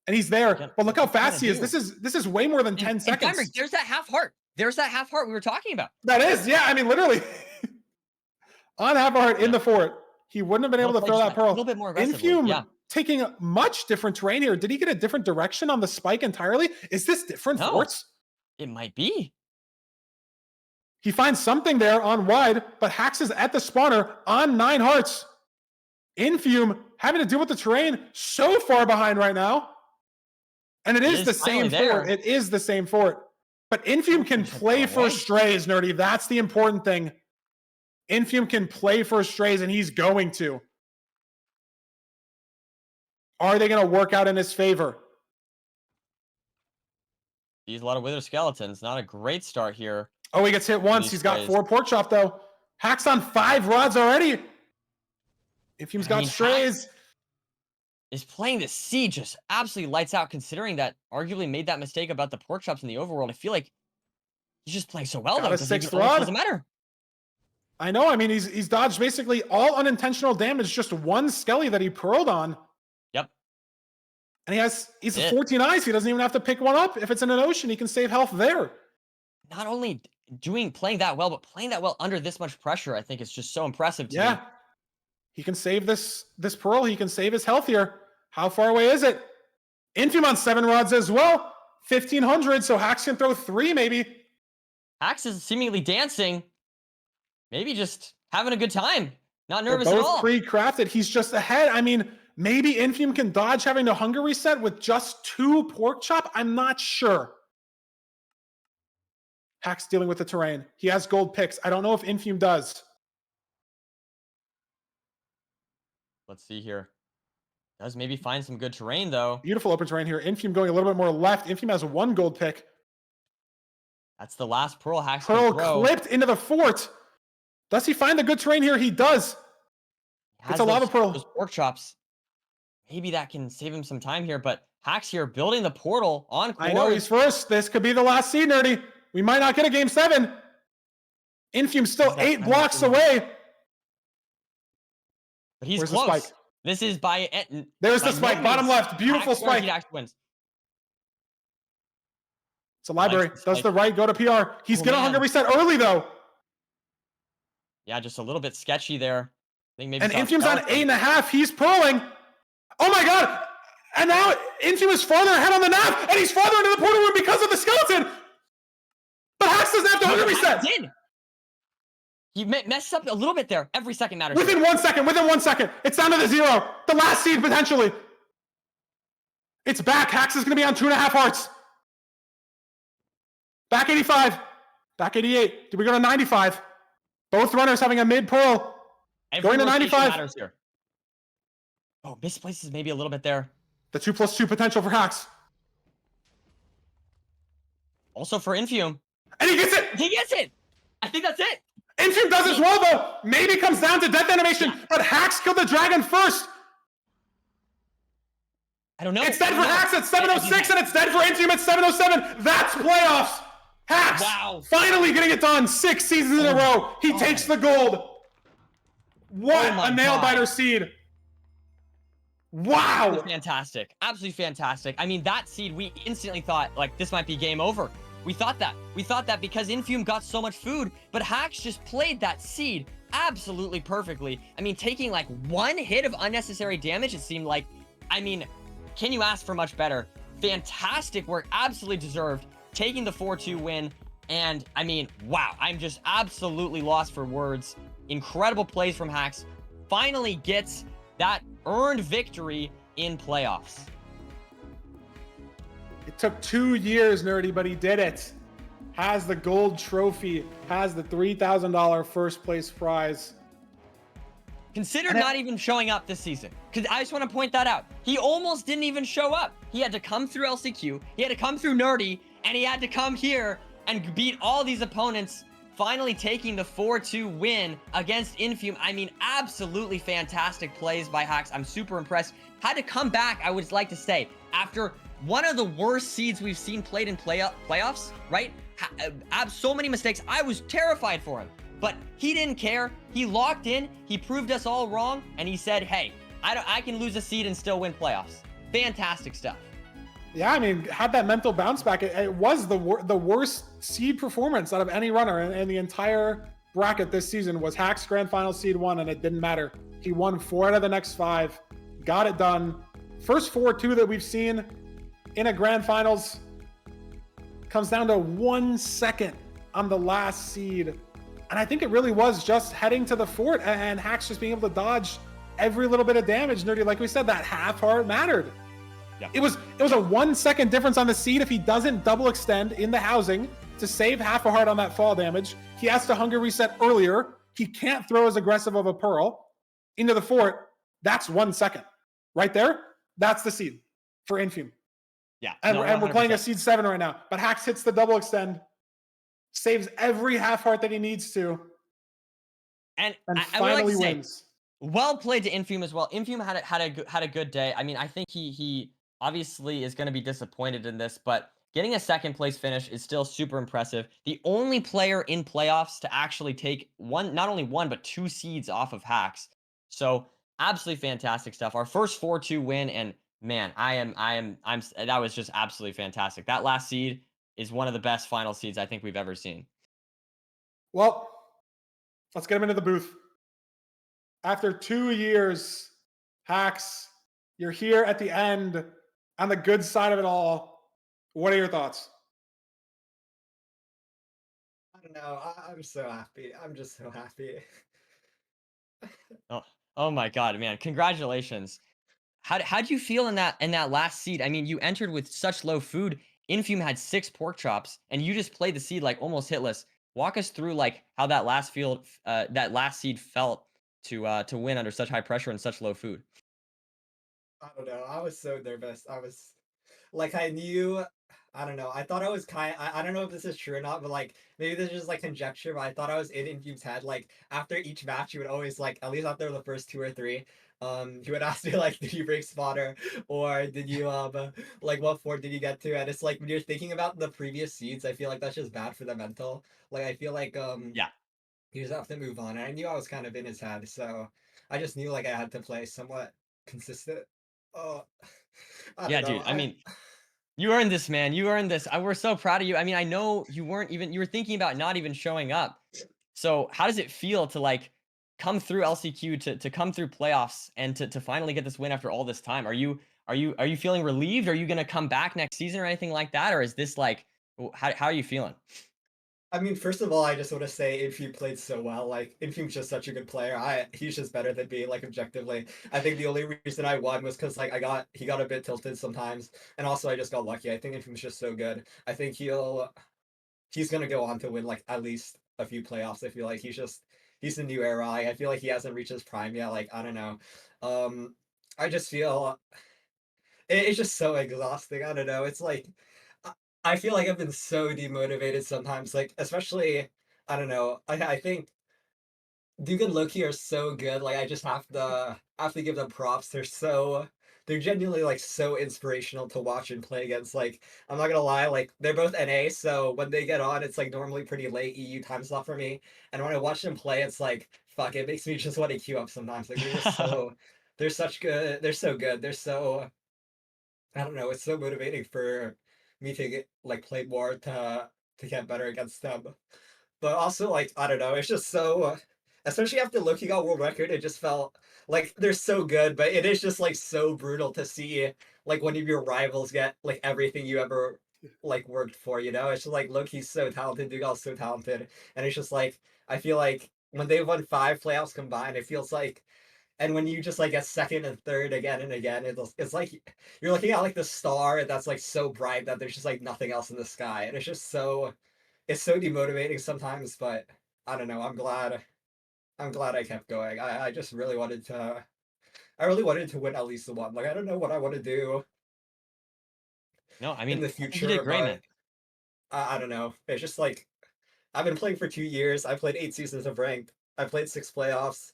And he's there. But look how fast he is. This is way more than 10 seconds. Dimer, there's that half heart. There's that half heart we were talking about. That is. Yeah. I mean, literally. On half heart in the fort. He wouldn't have been able to throw that pearl. A little bit more aggressively. Infume taking a much different terrain here. Did he get a different direction on the spike entirely? Is this different forts? It might be. He finds something there on wide, but Hacks is at the spawner on 9 hearts. Infume having to deal with the terrain so far behind right now. And it is the same fort. It is the same fort. But Infume can play for strays, Nerdy. That's the important thing. Infume can play for strays, and he's going to. Are they going to work out in his favor? Sees a lot of wither skeletons. Not a great start here. Oh, he gets hit once. He's got 4 pork chop though. Hack's on 5 rods already. Infume's got strays. Hax is playing the seed just absolutely lights out, considering that arguably made that mistake about the pork chops in the overworld. I feel like he's just playing so well, Got though. a 6th rod. Doesn't matter. I know. I mean, he's dodged basically all unintentional damage, just one skelly that he pearled on. Yep. And he's 14 eyes. He doesn't even have to pick one up. If it's in an ocean, he can save health there. Not only playing that well, but playing that well under this much pressure, I think is just so impressive to me. He can save this pearl. He can save his health here. How far away is it? Infume on 7 rods as well. 1,500, so Hax can throw 3 maybe. Hax is seemingly dancing. Maybe just having a good time. Not nervous at all. Both pre-crafted. He's just ahead. I mean, maybe Infume can dodge having to hunger reset with just 2 pork chop. I'm not sure. Hax dealing with the terrain. He has gold picks. I don't know if Infume does. Let's see here. Does maybe find some good terrain, though. Beautiful open terrain here. Infume going a little bit more left. Infume has 1 gold pick. That's the last pearl Hax Pearl can throw. clipped into the fort. Does he find the good terrain here? He does. It's a lava pearl. Those pork chops. Maybe that can save him some time here, but Hax here building the portal on course. I know he's first. This could be the last seed, Nerdy. We might not get a game 7. Infume's still 8 blocks away. But he's Where's close. The spike? This is by... There's the spike. Bottom left. Beautiful spike. Hax wins. It's a library. Does the right go to PR? He's going to hunger reset early, though. Yeah, just a little bit sketchy there. I think maybe. And Infume's on 8.5. He's pulling. Oh my god! And now Infume is farther ahead on the nav, and he's farther into the portal room because of the skeleton. But Hax doesn't have to hunger reset. He messed up a little bit there. Every second matters. Within 1 second. Within 1 second. It's down to the 0. The last seed potentially. It's back. Hax is going to be on 2.5 hearts. Back 85. Back 88. Did we go to 95? Both runners having a mid pearl. Going to 95. Here. Oh, misplaces maybe a little bit there. The 2+2 potential for Hax. Also for Infume. And he gets it! He gets it! I think that's it. Infume does as well, though. Maybe comes down to death animation, but Hax killed the dragon first. I don't know. It's dead for Hax at 706, and it's dead for Infume at 707. That's playoffs. Hax finally getting it done. 6 seasons in a row. He takes the gold. What a nail-biter seed. Wow. Absolutely fantastic. Absolutely fantastic. I mean, that seed, we instantly thought, like, this might be game over. We thought that. We thought that because Infume got so much food, but Hax just played that seed absolutely perfectly. I mean, taking, like, 1 hit of unnecessary damage, it seemed like. I mean, can you ask for much better? Fantastic work. Absolutely deserved. Taking the 4-2 win. And, I mean, wow. I'm just absolutely lost for words. Incredible plays from Hax. Finally gets that earned victory in playoffs. It took 2 years, Nerdy, but he did it. Has the gold trophy, has the $3,000 first place prize. Consider not even showing up this season. Because I just want to point that out. He almost didn't even show up. He had to come through LCQ, he had to come through Nerdy, and he had to come here and beat all these opponents, finally taking the 4-2 win against Infume. I mean, absolutely fantastic plays by Hax. I'm super impressed. Had to come back, I would like to say, after one of the worst seeds we've seen played in playoffs, right? So many mistakes. I was terrified for him, but he didn't care. He locked in. He proved us all wrong, and he said, hey, I can lose a seed and still win playoffs. Fantastic stuff. Yeah, I mean, had that mental bounce back. It was the worst seed performance out of any runner in the entire bracket this season was Hax Grand Final Seed 1, and it didn't matter. He won 4 out of the next 5, got it done. First 4-2 that we've seen in a Grand Finals. Comes down to 1 second on the last seed. And I think it really was just heading to the fort and Hax just being able to dodge every little bit of damage. Nerdy, like we said, that half heart mattered. Yeah. It was a 1 second difference on the seed. If he doesn't double extend in the housing to save half a heart on that fall damage, he has to hunger reset earlier. He can't throw as aggressive of a pearl into the fort. That's 1 second. Right there, that's the seed for Infume. Yeah. And, No, and we're playing a 100%. seed 7 right now. But Hax hits the double extend, saves every half heart that he needs to, And and I would like to finally say, wins. well played to Infume as well. Infume had a good day. I mean, I think he obviously is going to be disappointed in this, but getting a second place finish is still super impressive. The only player in playoffs to actually take not only one but two seeds off of Hacks. So absolutely fantastic stuff. Our first 4-2 win, and man, that was just absolutely fantastic. That last seed is one of the best final seeds I think we've ever seen. Well, let's get him into the booth. After 2 years, Hax, you're here at the end on the good side of it all. What are your thoughts? I don't know. I'm so happy. I'm just so happy. Oh, oh my God, man! Congratulations. How'd you feel in that last seed? I mean, you entered with such low food. Infume had 6 pork chops, and you just played the seed like almost hitless. Walk us through like how that last seed felt to win under such high pressure and such low food. I don't know. I was so nervous. I was like, I knew. I don't know. I thought I was kind. I don't know if this is true or not, but like maybe this is just like conjecture. But I thought I was in Infume's head. Like after each match, he would always like at least after the first 2 or 3. He would ask me like, "Did you break spotter, or did you like what fort did you get to?" And it's like when you're thinking about the previous seeds, I feel like that's just bad for the mental. Like I feel like Yeah, you just have to move on. And I knew I was kind of in his head, so I just knew like I had to play somewhat consistent. Oh, I yeah, don't know. dude. I mean, you earned this, man. You earned this. We're so proud of you. I mean, I know you were thinking about not even showing up. So how does it feel to like come through LCQ to come through playoffs and to finally get this win after all this time? Are you feeling relieved? Are you gonna come back next season or anything like that? Or is this like how are you feeling? I mean, first of all, I just want to say Infume played so well. Like Infume's just such a good player. He's just better than me. Like objectively, I think the only reason I won was because like he got a bit tilted sometimes, and also I just got lucky. I think Infume's just so good. I think he's gonna go on to win like at least a few playoffs. I feel like he's a new era. I feel like he hasn't reached his prime yet. Like I don't know. Um, I just feel it's just so exhausting. I don't know. It's like I I feel like I've been so demotivated sometimes. Like especially I don't know. I think Duke and Loki are so good. Like I just have to give them props. They're genuinely like so inspirational to watch and play against. Like I'm not gonna lie, like they're both NA, so when they get on, it's like normally pretty late EU time slot for me. And when I watch them play, it's like fuck, it makes me just want to queue up sometimes. Like they're such good. They're so good. They're so I don't know. It's so motivating for me to get like play more to get better against them. But also, like, I don't know, it's just so, especially after looking at world record, it just felt like they're so good, but it is just like so brutal to see like one of your rivals get like everything you ever like worked for, you know? It's just like Loki's so talented, Dugal's so talented, and it's just like I feel like when they've won 5 playoffs combined, it feels like and when you just like get second and third again and again, it's like you're looking at like the star that's like so bright that there's just like nothing else in the sky, and it's so demotivating sometimes, but I don't know. I'm glad I kept going. I just really wanted to. I really wanted to win at least the one. Like I don't know what I want to do No, I in mean, the I think you did future, great, but man. I don't know. It's just like I've been playing for 2 years. I played 8 seasons of ranked. I played 6 playoffs.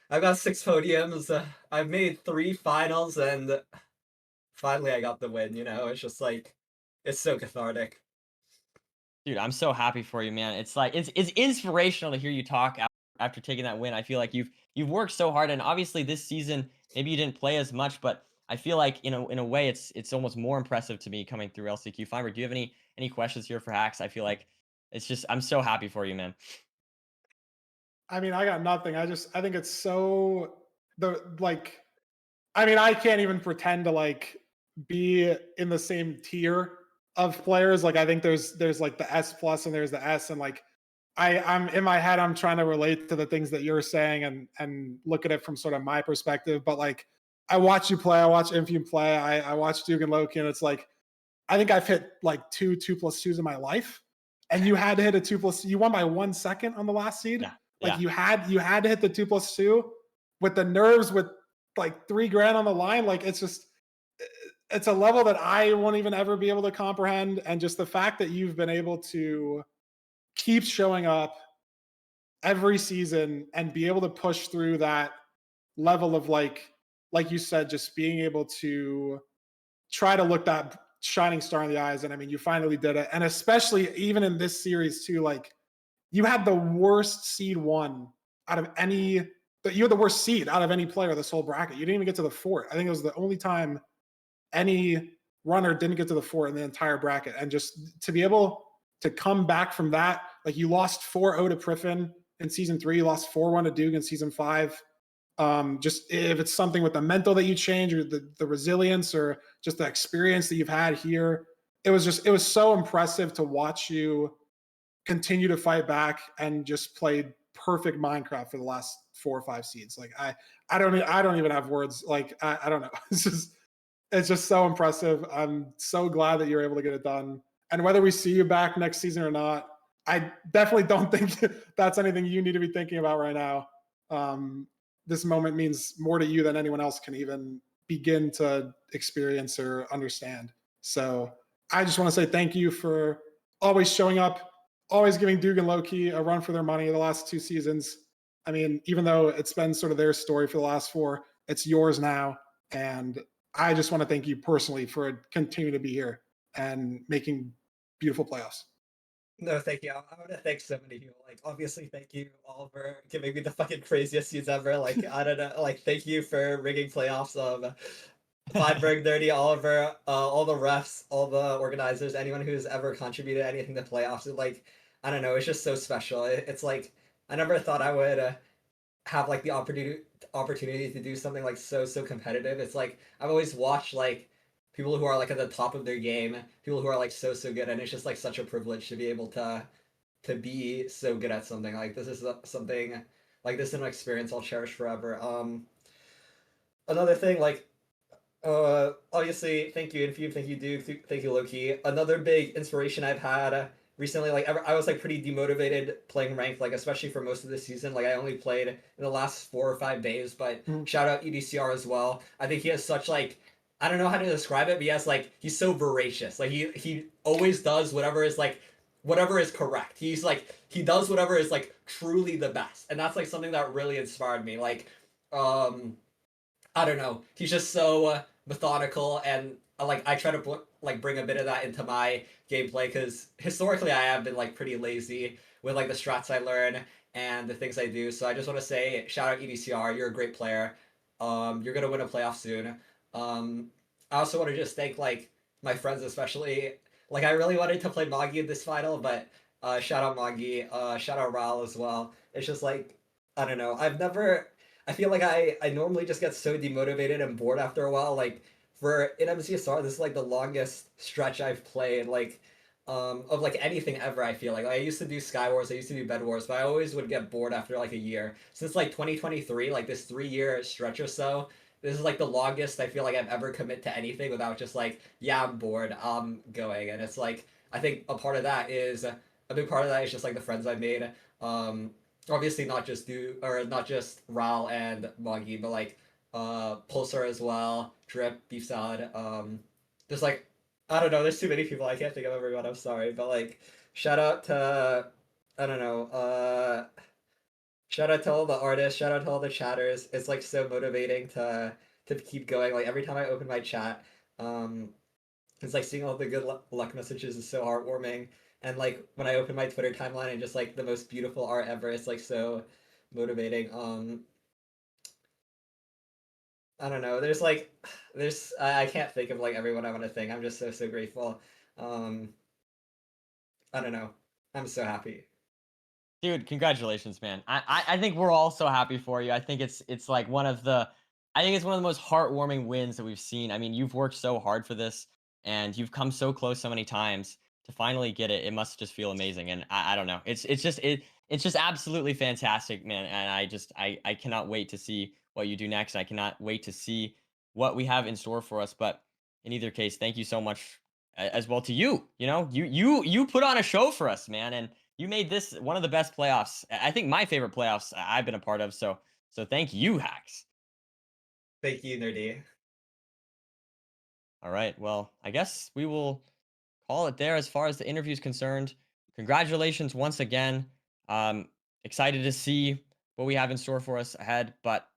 I've got 6 podiums. I've made 3 finals, and finally I got the win. You know, it's just like it's so cathartic. Dude, I'm so happy for you, man. It's like it's inspirational to hear you talk after taking that win. I feel like you've worked so hard, and obviously this season maybe you didn't play as much, but I feel like in a way it's almost more impressive to me coming through LCQ Fiber. Do you have any questions here for Hacks? I feel like it's just I'm so happy for you, man. I mean, I got nothing. I think it's so I mean, I can't even pretend to like be in the same tier of players. Like I think there's like the S plus and there's the S, and like I'm in my head, I'm trying to relate to the things that you're saying and look at it from sort of my perspective. But like I watch you play, I watch Infume play, I watch Duke and Loki, and it's like I think I've hit like 2 2+2s in my life. And you had to hit a 2+, you won by 1 second on the last seed. Yeah, Like yeah. you had to hit the 2+2 with the nerves with like 3 grand on the line. Like it's just it's a level that I won't even ever be able to comprehend. And just the fact that you've been able to keep showing up every season and be able to push through that level of like you said, just being able to try to look that shining star in the eyes. And I mean, you finally did it. And especially even in this series too, like you had the worst seed one out of any, you had the worst seed out of any player this whole bracket. You didn't even get to the fort. I think it was the only time any runner didn't get to the fort in the entire bracket. And just to be able to come back from that, like you lost 4-0 to Priffin in season 3, you lost 4-1 to Duke in season 5. Just if it's something with the mental that you change or the resilience or just the experience that you've had here, it was so impressive to watch you continue to fight back and just play perfect Minecraft for the last 4 or 5 seeds. Like I don't even have words. Like I don't know. It's just so impressive. I'm so glad that you're able to get it done. And whether we see you back next season or not, I definitely don't think that's anything you need to be thinking about right now. This moment means more to you than anyone else can even begin to experience or understand. So I just want to say thank you for always showing up, always giving Duke and Low-Key a run for their money the last 2 seasons. I mean, even though it's been sort of their story for the last 4, it's yours now. And I just want to thank you personally for continuing to be here and making beautiful playoffs. No, thank you. I want to thank so many people. Like, obviously, thank you all for giving me the fucking craziest seeds ever. Like, I don't know. Like, thank you for rigging playoffs. Fiveberg, Dirty, Oliver, all the refs, all the organizers, anyone who's ever contributed anything to playoffs. Like, I don't know. It's just so special. It's like I never thought I would have like the opportunity to do something like so competitive. It's like I've always watched like people who are like at the top of their game, people who are like so good, and it's just like such a privilege to be able to be so good at something. Like this is something like this is an experience I'll cherish forever. Another thing like obviously thank you Infume, thank you Duke, thank you Loki. Another big inspiration I've had recently, like I was like pretty demotivated playing ranked, like especially for most of the season. Like I only played in the last 4 or 5 days, but shout out EDCR as well. I think he has such like I don't know how to describe it, but he has like he's so voracious. Like he always does whatever is correct. He's like he does whatever is like truly the best, and that's like something that really inspired me. Like I don't know, he's just so methodical, and like I try to like bring a bit of that into my gameplay because historically I have been like pretty lazy with like the strats I learn and the things I do. So I just want to say shout out EDCR, you're a great player. You're gonna win a playoff soon. I also want to just thank like my friends, especially like I really wanted to play Magi in this final, but shout out Magi, shout out Ral as well. It's just like I don't know. I feel like I normally just get so demotivated and bored after a while. Like for in MCSR, this is like the longest stretch I've played like of like anything ever. I feel like I used to do Sky Wars, I used to do Bed Wars, but I always would get bored after like a year. Since like 2023, like this 3-year stretch or so, this is like the longest I feel like I've ever commit to anything without just like yeah I'm bored, I'm going. And it's like I think a big part of that is just like the friends I've made. Obviously not just Ral and Magi, but like Pulsar as well, Drip, Beef Salad. There's like I don't know, there's too many people, I can't think of everyone, I'm sorry, but like shout out to I don't know, shout out to all the artists, shout out to all the chatters. It's like so motivating to keep going. Like every time I open my chat, it's like seeing all the good luck messages is so heartwarming. And like when I open my Twitter timeline and just like the most beautiful art ever, it's like so motivating. I don't know. I can't think of like everyone I want to thank. I'm just so grateful. Um, I don't know. I'm so happy. Dude, congratulations, man. I think we're all so happy for you. I think it's like I think it's one of the most heartwarming wins that we've seen. I mean, you've worked so hard for this and you've come so close so many times to finally get it. It must just feel amazing. And I don't know. It's just absolutely fantastic, man. And I cannot wait to see what you do next. I cannot wait to see what we have in store for us. But in either case, thank you so much as well to you. You know, you put on a show for us, man. And you made this one of the best playoffs. I think my favorite playoffs I've been a part of. So thank you, Hacks. Thank you, Nerdy. All right. Well, I guess we will call it there as far as the interview is concerned. Congratulations once again. Excited to see what we have in store for us ahead. But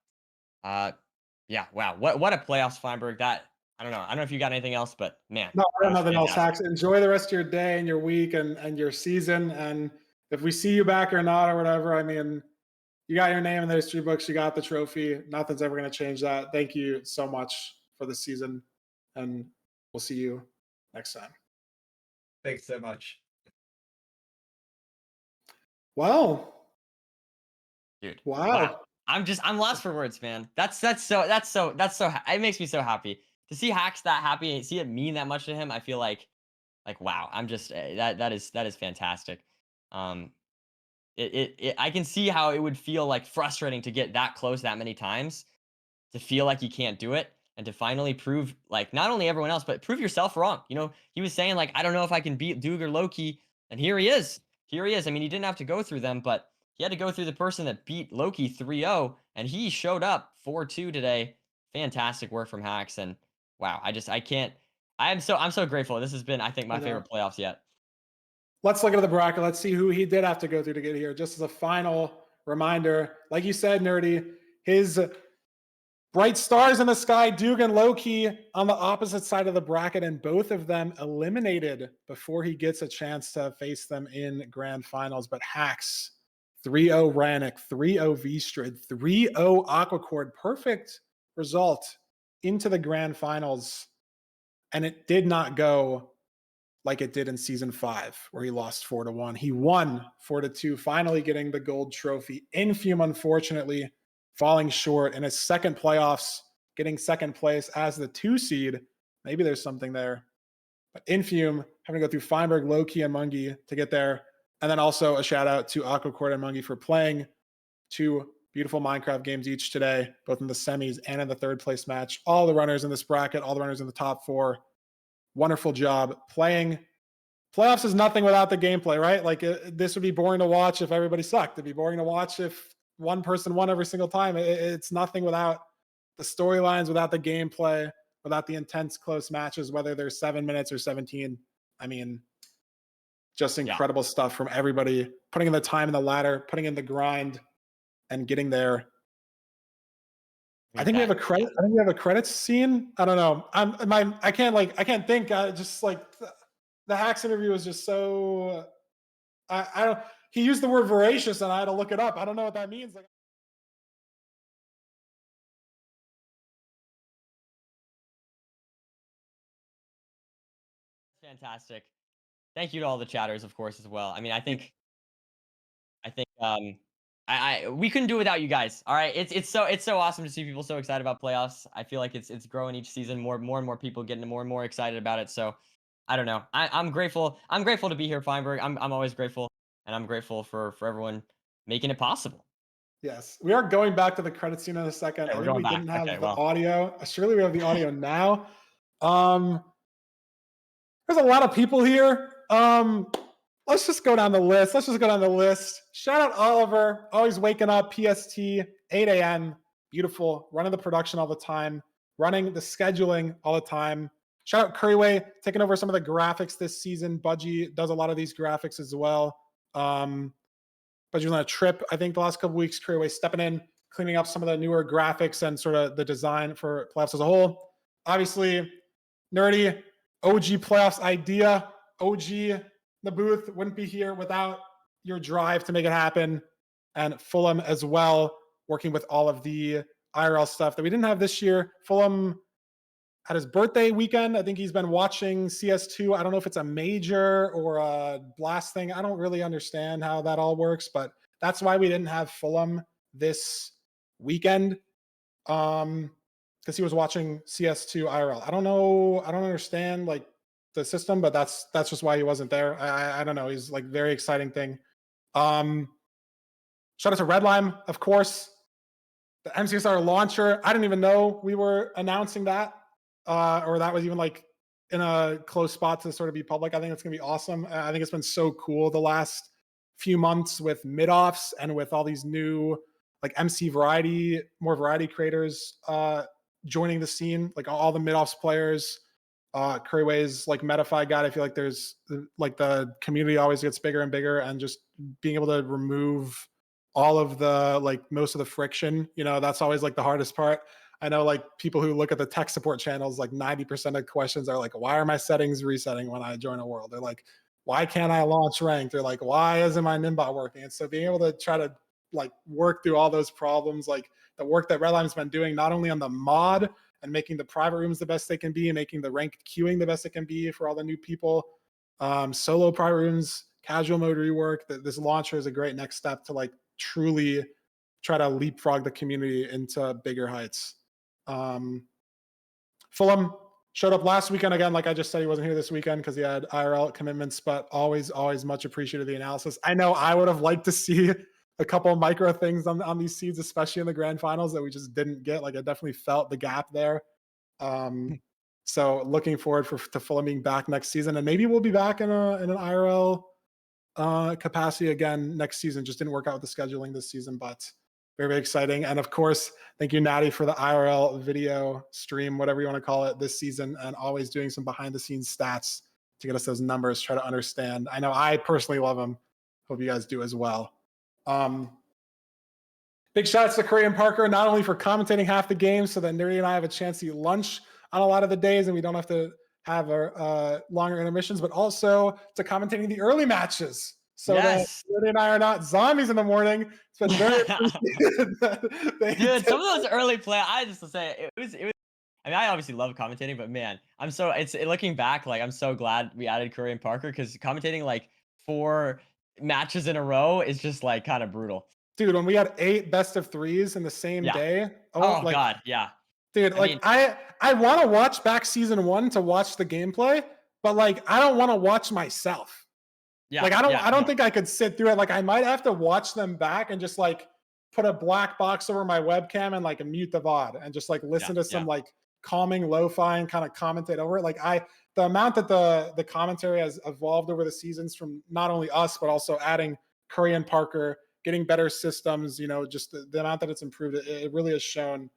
yeah, wow, what a playoffs, Feinberg. That I don't know. I don't know if you got anything else, but man, No, I that got was nothing else, fantastic. Hacks. Enjoy the rest of your day and your week and your season. And if we see you back or not or whatever, I mean, you got your name in the history books. You got the trophy. Nothing's ever going to change that. Thank you so much for the season, and we'll see you next time. Thanks so much. Well, Dude. wow. I'm lost for words, man. It makes me so happy to see Hacks that happy and see it mean that much to him. I feel like wow, I'm just that is fantastic. Um, I can see how it would feel like frustrating to get that close that many times, to feel like you can't do it, and to finally prove like not only everyone else but prove yourself wrong. You know, he was saying like I don't know if I can beat Duke or Loki, and here he is. Here he is. I mean, he didn't have to go through them, but he had to go through the person that beat Loki 3-0, and he showed up 4-2 today. Fantastic work from Hacks, and wow, I can't. I'm so grateful. This has been, I think, my favorite playoffs yet. Let's look at the bracket. Let's see who he did have to go through to get here. Just as a final reminder, like you said, Nerdy, his bright stars in the sky, Duke and Loki on the opposite side of the bracket, and both of them eliminated before he gets a chance to face them in grand finals. But Hacks, 3-0 Rannick, 3-0 V-Strid, 3-0 Aquacord. Perfect result into the grand finals. And it did not go like it did in season 5, where he lost 4-1. He won 4-2, finally getting the gold trophy. Infume, unfortunately, falling short in his second playoffs, getting second place as the 2 seed. Maybe there's something there. But Infume having to go through Feinberg, Loki, and Mungie to get there. And then also a shout out to Aquacord and Mungie for playing 2 beautiful Minecraft games each today, both in the semis and in the third place match. All the runners in this bracket, all the runners in the top 4. Wonderful job playing. Playoffs is nothing without the gameplay, right? Like this would be boring to watch if everybody sucked. It'd be boring to watch if one person won every single time. It's nothing without the storylines, without the gameplay, without the intense close matches, whether they're 7 minutes or 17. I mean, just incredible stuff from everybody, putting in the time in the ladder, putting in the grind, and getting there. I think we have a credit. I think we have a credits scene. I don't know. I can't think. Just like the Hacks interview was just so. I don't. He used the word voracious, and I had to look it up. I don't know what that means. Like, Fantastic. Thank you to all the chatters, of course, as well. I mean, I think we couldn't do it without you guys. All right, it's so awesome to see people so excited about playoffs. I feel like it's growing each season. More and more people getting more and more excited about it. So I don't know. I'm grateful. I'm grateful to be here, Feinberg. I'm always grateful, and I'm grateful for everyone making it possible. Yes, we are going back to the credit scene in a second. Okay, I think we didn't have the well. audio. Surely we have the audio now. There's a lot of people here. Let's just go down the list. Shout out Oliver, always waking up PST, 8 a.m. Beautiful, running the production all the time, running the scheduling all the time. Shout out Curryway, taking over some of the graphics this season. Budgie does a lot of these graphics as well. Budgie was on a trip, I think, the last couple weeks. Curryway stepping in, cleaning up some of the newer graphics and sort of the design for playoffs as a whole. Obviously, Nerdy, OG playoffs idea, OG the booth, wouldn't be here without your drive to make it happen. And Fulham as well, working with all of the IRL stuff that we didn't have this year. Fulham had his birthday weekend. I think he's been watching CS2. I don't know if it's a major or a blast thing. I don't really understand how that all works, but that's why we didn't have Fulham this weekend. Because he was watching CS2 IRL. I don't know. I don't understand like the system, but that's just why he wasn't there. I don't know. He's like very exciting thing. Shout out to Redlime, of course. The MCSR launcher. I didn't even know we were announcing that, or that was even like in a close spot to sort of be public. I think it's gonna be awesome. I think it's been so cool the last few months with mid-offs and with all these new like MC variety, more variety creators joining the scene, like all the mid-offs players Curryway's like Metafy guide. I feel like there's like the community always gets bigger and bigger, and just being able to remove all of the like most of the friction, that's always like the hardest part. I know like people who look at the tech support channels, like 90% of questions are like, why are my settings resetting when I join a world? They're like, why can't I launch ranked? They're like, why isn't my Nimbot working? And so being able to try to like work through all those problems, like the work that Redline's been doing, not only on the mod and making the private rooms the best they can be, and making the ranked queuing the best it can be for all the new people, solo private rooms, casual mode rework, this launcher is a great next step to like truly try to leapfrog the community into bigger heights. Fulham showed up last weekend again. Like I just said, he wasn't here this weekend because he had IRL commitments, but always much appreciated the analysis. I know I would have liked to see a couple of micro things on these seeds, especially in the grand finals, that we just didn't get. Like I definitely felt the gap there. So looking forward to Fulham being back next season, and maybe we'll be back in an IRL capacity again next season. Just didn't work out with the scheduling this season, but very, very exciting. And of course, thank you, Natty, for the IRL video stream, whatever you want to call it, this season, and always doing some behind the scenes stats to get us those numbers, try to understand. I know I personally love them. Hope you guys do as well. Big shout outs to Curry and Parker, not only for commentating half the game so that Nerdy and I have a chance to eat lunch on a lot of the days and we don't have to have our longer intermissions, but also to commentating the early matches. So yes, that Nerdy and I are not zombies in the morning. It's been very Dude, some of those early play, I just to say it was. I mean, I obviously love commentating, but man, looking back, like I'm so glad we added Curry and Parker, because commentating like 4 matches in a row is just like kind of brutal. Dude, when we had 8 best of 3s in the same day. Oh like, God, yeah. Dude, I want to watch back season 1 to watch the gameplay, but like I don't want to watch myself. Yeah. Like I don't think I could sit through it. Like I might have to watch them back and just like put a black box over my webcam and like mute the VOD and just like listen to some like calming lo-fi and kind of commentate over it. Like the amount that the commentary has evolved over the seasons, from not only us but also adding Curry and Parker, getting better systems, just the amount that it's improved, it really has shown.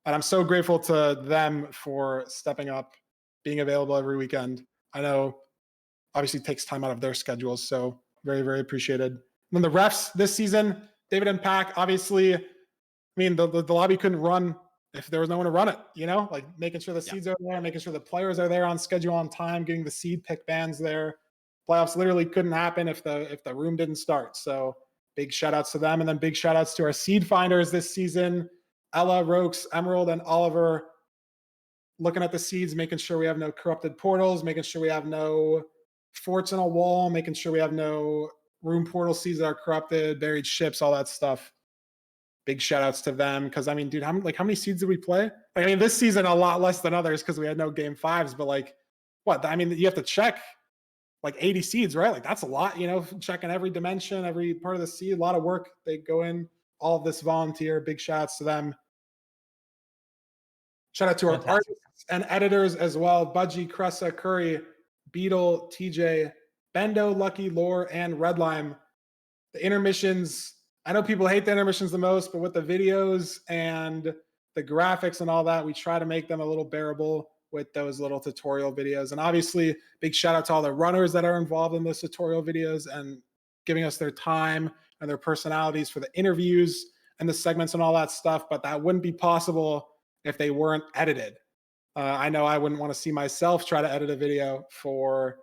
And I'm so grateful to them for stepping up, being available every weekend. I know obviously takes time out of their schedules, so very, very appreciated. And then the refs this season, David and Pack, obviously, I mean, the lobby couldn't run if there was no one to run it, like making sure the seeds are there, making sure the players are there on schedule, on time, getting the seed pick bans there. Playoffs literally couldn't happen if the room didn't start. So big shout outs to them. And then big shout outs to our seed finders this season, Ella, Rokes, Emerald, and Oliver, looking at the seeds, making sure we have no corrupted portals, making sure we have no forts in a wall, making sure we have no room portal seeds that are corrupted, buried ships, all that stuff. Big shout outs to them, because I mean, dude, how many seeds did we play? I mean, this season a lot less than others because we had no game 5s, but like what? I mean, you have to check like 80 seeds, right? Like that's a lot, checking every dimension, every part of the seed, a lot of work they go in. All of this volunteer. Big shout outs to them. Shout out to our artists and editors as well: Budgie, Cressa, Curry, Beetle, TJ, Bendo, Lucky, Lore, and Redlime. The intermissions, I know people hate the intermissions the most, but with the videos and the graphics and all that, we try to make them a little bearable with those little tutorial videos. And obviously, big shout out to all the runners that are involved in those tutorial videos and giving us their time and their personalities for the interviews and the segments and all that stuff. But that wouldn't be possible if they weren't edited. I know I wouldn't want to see myself try to edit a video for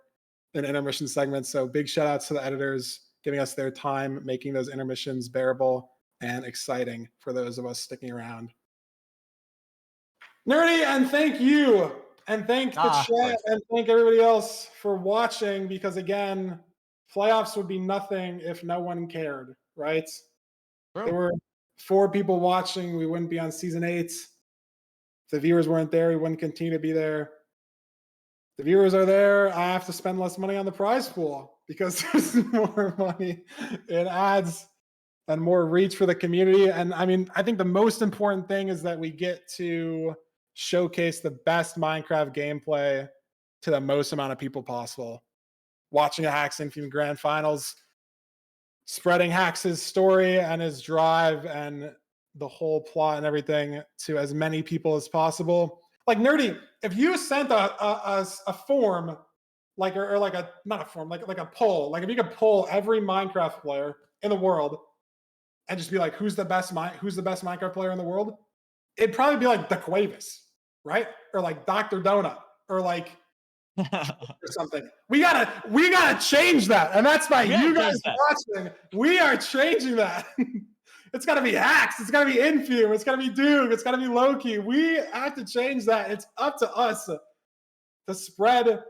an intermission segment. So big shout outs to the editors, giving us their time, making those intermissions bearable and exciting for those of us sticking around. Nerdy, and thank you. And thank the chat and thank everybody else for watching, because again, playoffs would be nothing if no one cared, right? There were 4 people watching, we wouldn't be on season 8. If the viewers weren't there, we wouldn't continue to be there. The viewers are there. I have to spend less money on the prize pool because there's more money in ads and more reach for the community. And I mean, I think the most important thing is that we get to showcase the best Minecraft gameplay to the most amount of people possible. Watching a Hacks Infume Grand Finals, spreading Hacks' story and his drive and the whole plot and everything to as many people as possible. Like Nerdy, if you sent a form, like or like a not a form, like a poll, like if you could poll every Minecraft player in the world and just be like, who's the best Minecraft player in the world? It'd probably be like the Cuevas, right? Or like Dr. Donut, or like or something. We gotta change that. And that's by you guys watching. We are changing that. It's gotta be Hacks, it's gotta be Infume, it's gotta be Duke, it's gotta be Loki. We have to change that. It's up to us to spread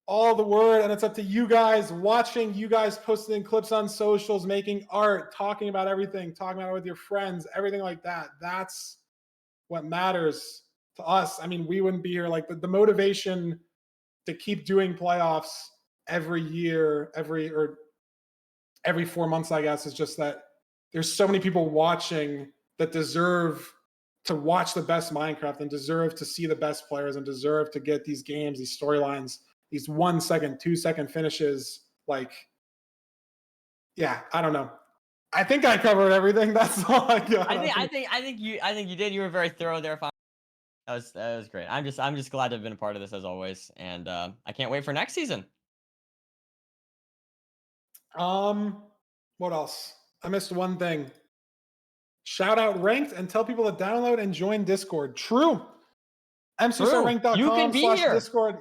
all the word, and it's up to you guys watching, you guys posting clips on socials, making art, talking about everything, talking about it with your friends, everything like that. That's what matters to us. I mean, we wouldn't be here. Like the motivation to keep doing playoffs every year, every 4 months, I guess, is just that there's so many people watching that deserve to watch the best Minecraft and deserve to see the best players and deserve to get these games, these storylines, these 1 second, 2 second finishes. Like, yeah, I don't know. I think I covered everything. That's all I got. I think you did. You were very thorough there. That was great. I'm just glad to have been a part of this as always, and I can't wait for next season. What else? I missed one thing. Shout out Ranked and tell people to download and join Discord. True. mcsranked.com/Discord.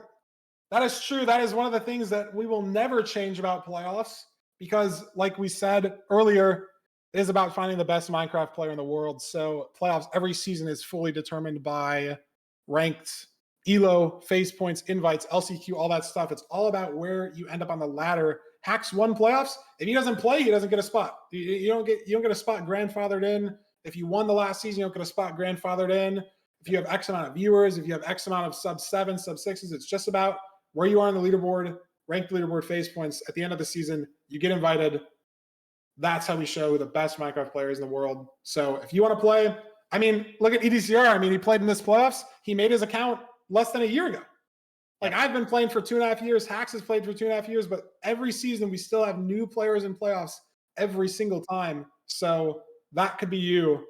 That is true. That is one of the things that we will never change about playoffs because, like we said earlier, it is about finding the best Minecraft player in the world. So playoffs every season is fully determined by ranked elo, face points, invites, LCQ, all that stuff. It's all about where you end up on the ladder. Hacks won playoffs. If he doesn't play, he doesn't get a spot. You don't get a spot grandfathered in. If you won the last season, you don't get a spot grandfathered in. If you have X amount of viewers, if you have X amount of sub 7s, sub 6s, it's just about where you are on the leaderboard, ranked leaderboard, face points. At the end of the season, you get invited. That's how we show the best Minecraft players in the world. So if you want to play, I mean, look at EDCR. I mean, he played in this playoffs. He made his account less than a year ago. Like, I've been playing for 2.5 years. Hacks has played for 2.5 years, but every season we still have new players in playoffs every single time. So that could be you.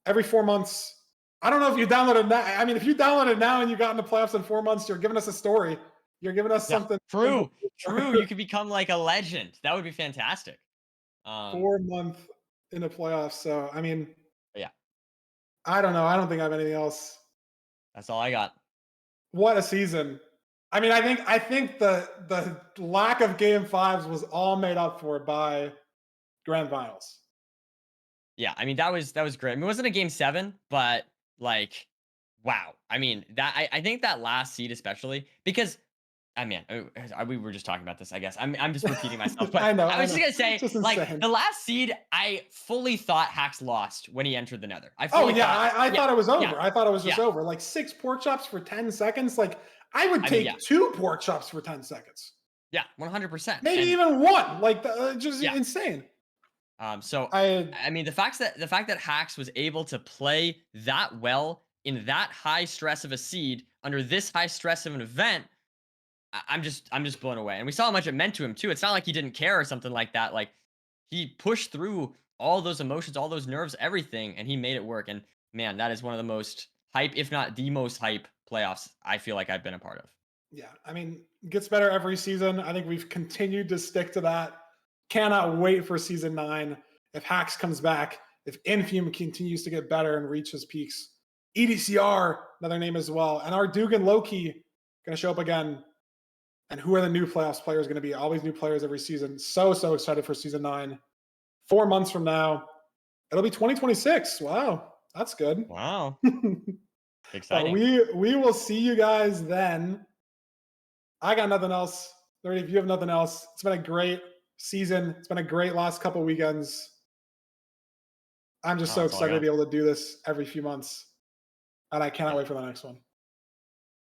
Every 4 months. I don't know if you downloaded now. I mean, if you downloaded now and you got into playoffs in 4 months, you're giving us a story. You're giving us something. True. You could become like a legend. That would be fantastic. 4 month in the playoffs. So, I mean, yeah. I don't know. I don't think I have anything else. That's all I got. What a season. I mean, I think the lack of game 5s was all made up for by grand finals. Yeah, I mean, that was great. I mean, it wasn't a game 7, but like, wow. I mean, that I think that last seed especially, because I mean, we were just talking about this, I guess. I'm just repeating myself, but I was just gonna say, like, the last seed, I fully thought Hacks lost when he entered the Nether. I thought it was over. I thought it was just over. Like 6 pork chops for 10 seconds. Like, I would take 2 pork chops for 10 seconds. Yeah, 100%. Maybe even 1. Like, just insane. So I mean, the fact that Hacks was able to play that well in that high stress of a seed under this high stress of an event, I'm just blown away. And we saw how much it meant to him too. It's not like he didn't care or something like that. Like, he pushed through all those emotions, all those nerves, everything, and he made it work. And man, that is one of the most hype, if not the most hype playoffs I feel like I've been a part of. Yeah, I mean, it gets better every season. I think we've continued to stick to that. Cannot wait for season 9. If Hacks comes back, if Infume continues to get better and reach his peaks. EDCR, another name as well. And our Duke and Loki going to show up again. And who are the new playoffs players going to be? Always new players every season. So excited for season 9. 4 months from now, it'll be 2026. Wow, that's good. Wow. Exciting. We will see you guys then. I got nothing else. If you have nothing else, it's been a great season. It's been a great last couple weekends. I'm just so excited to be able to do this every few months. And I cannot wait for the next one.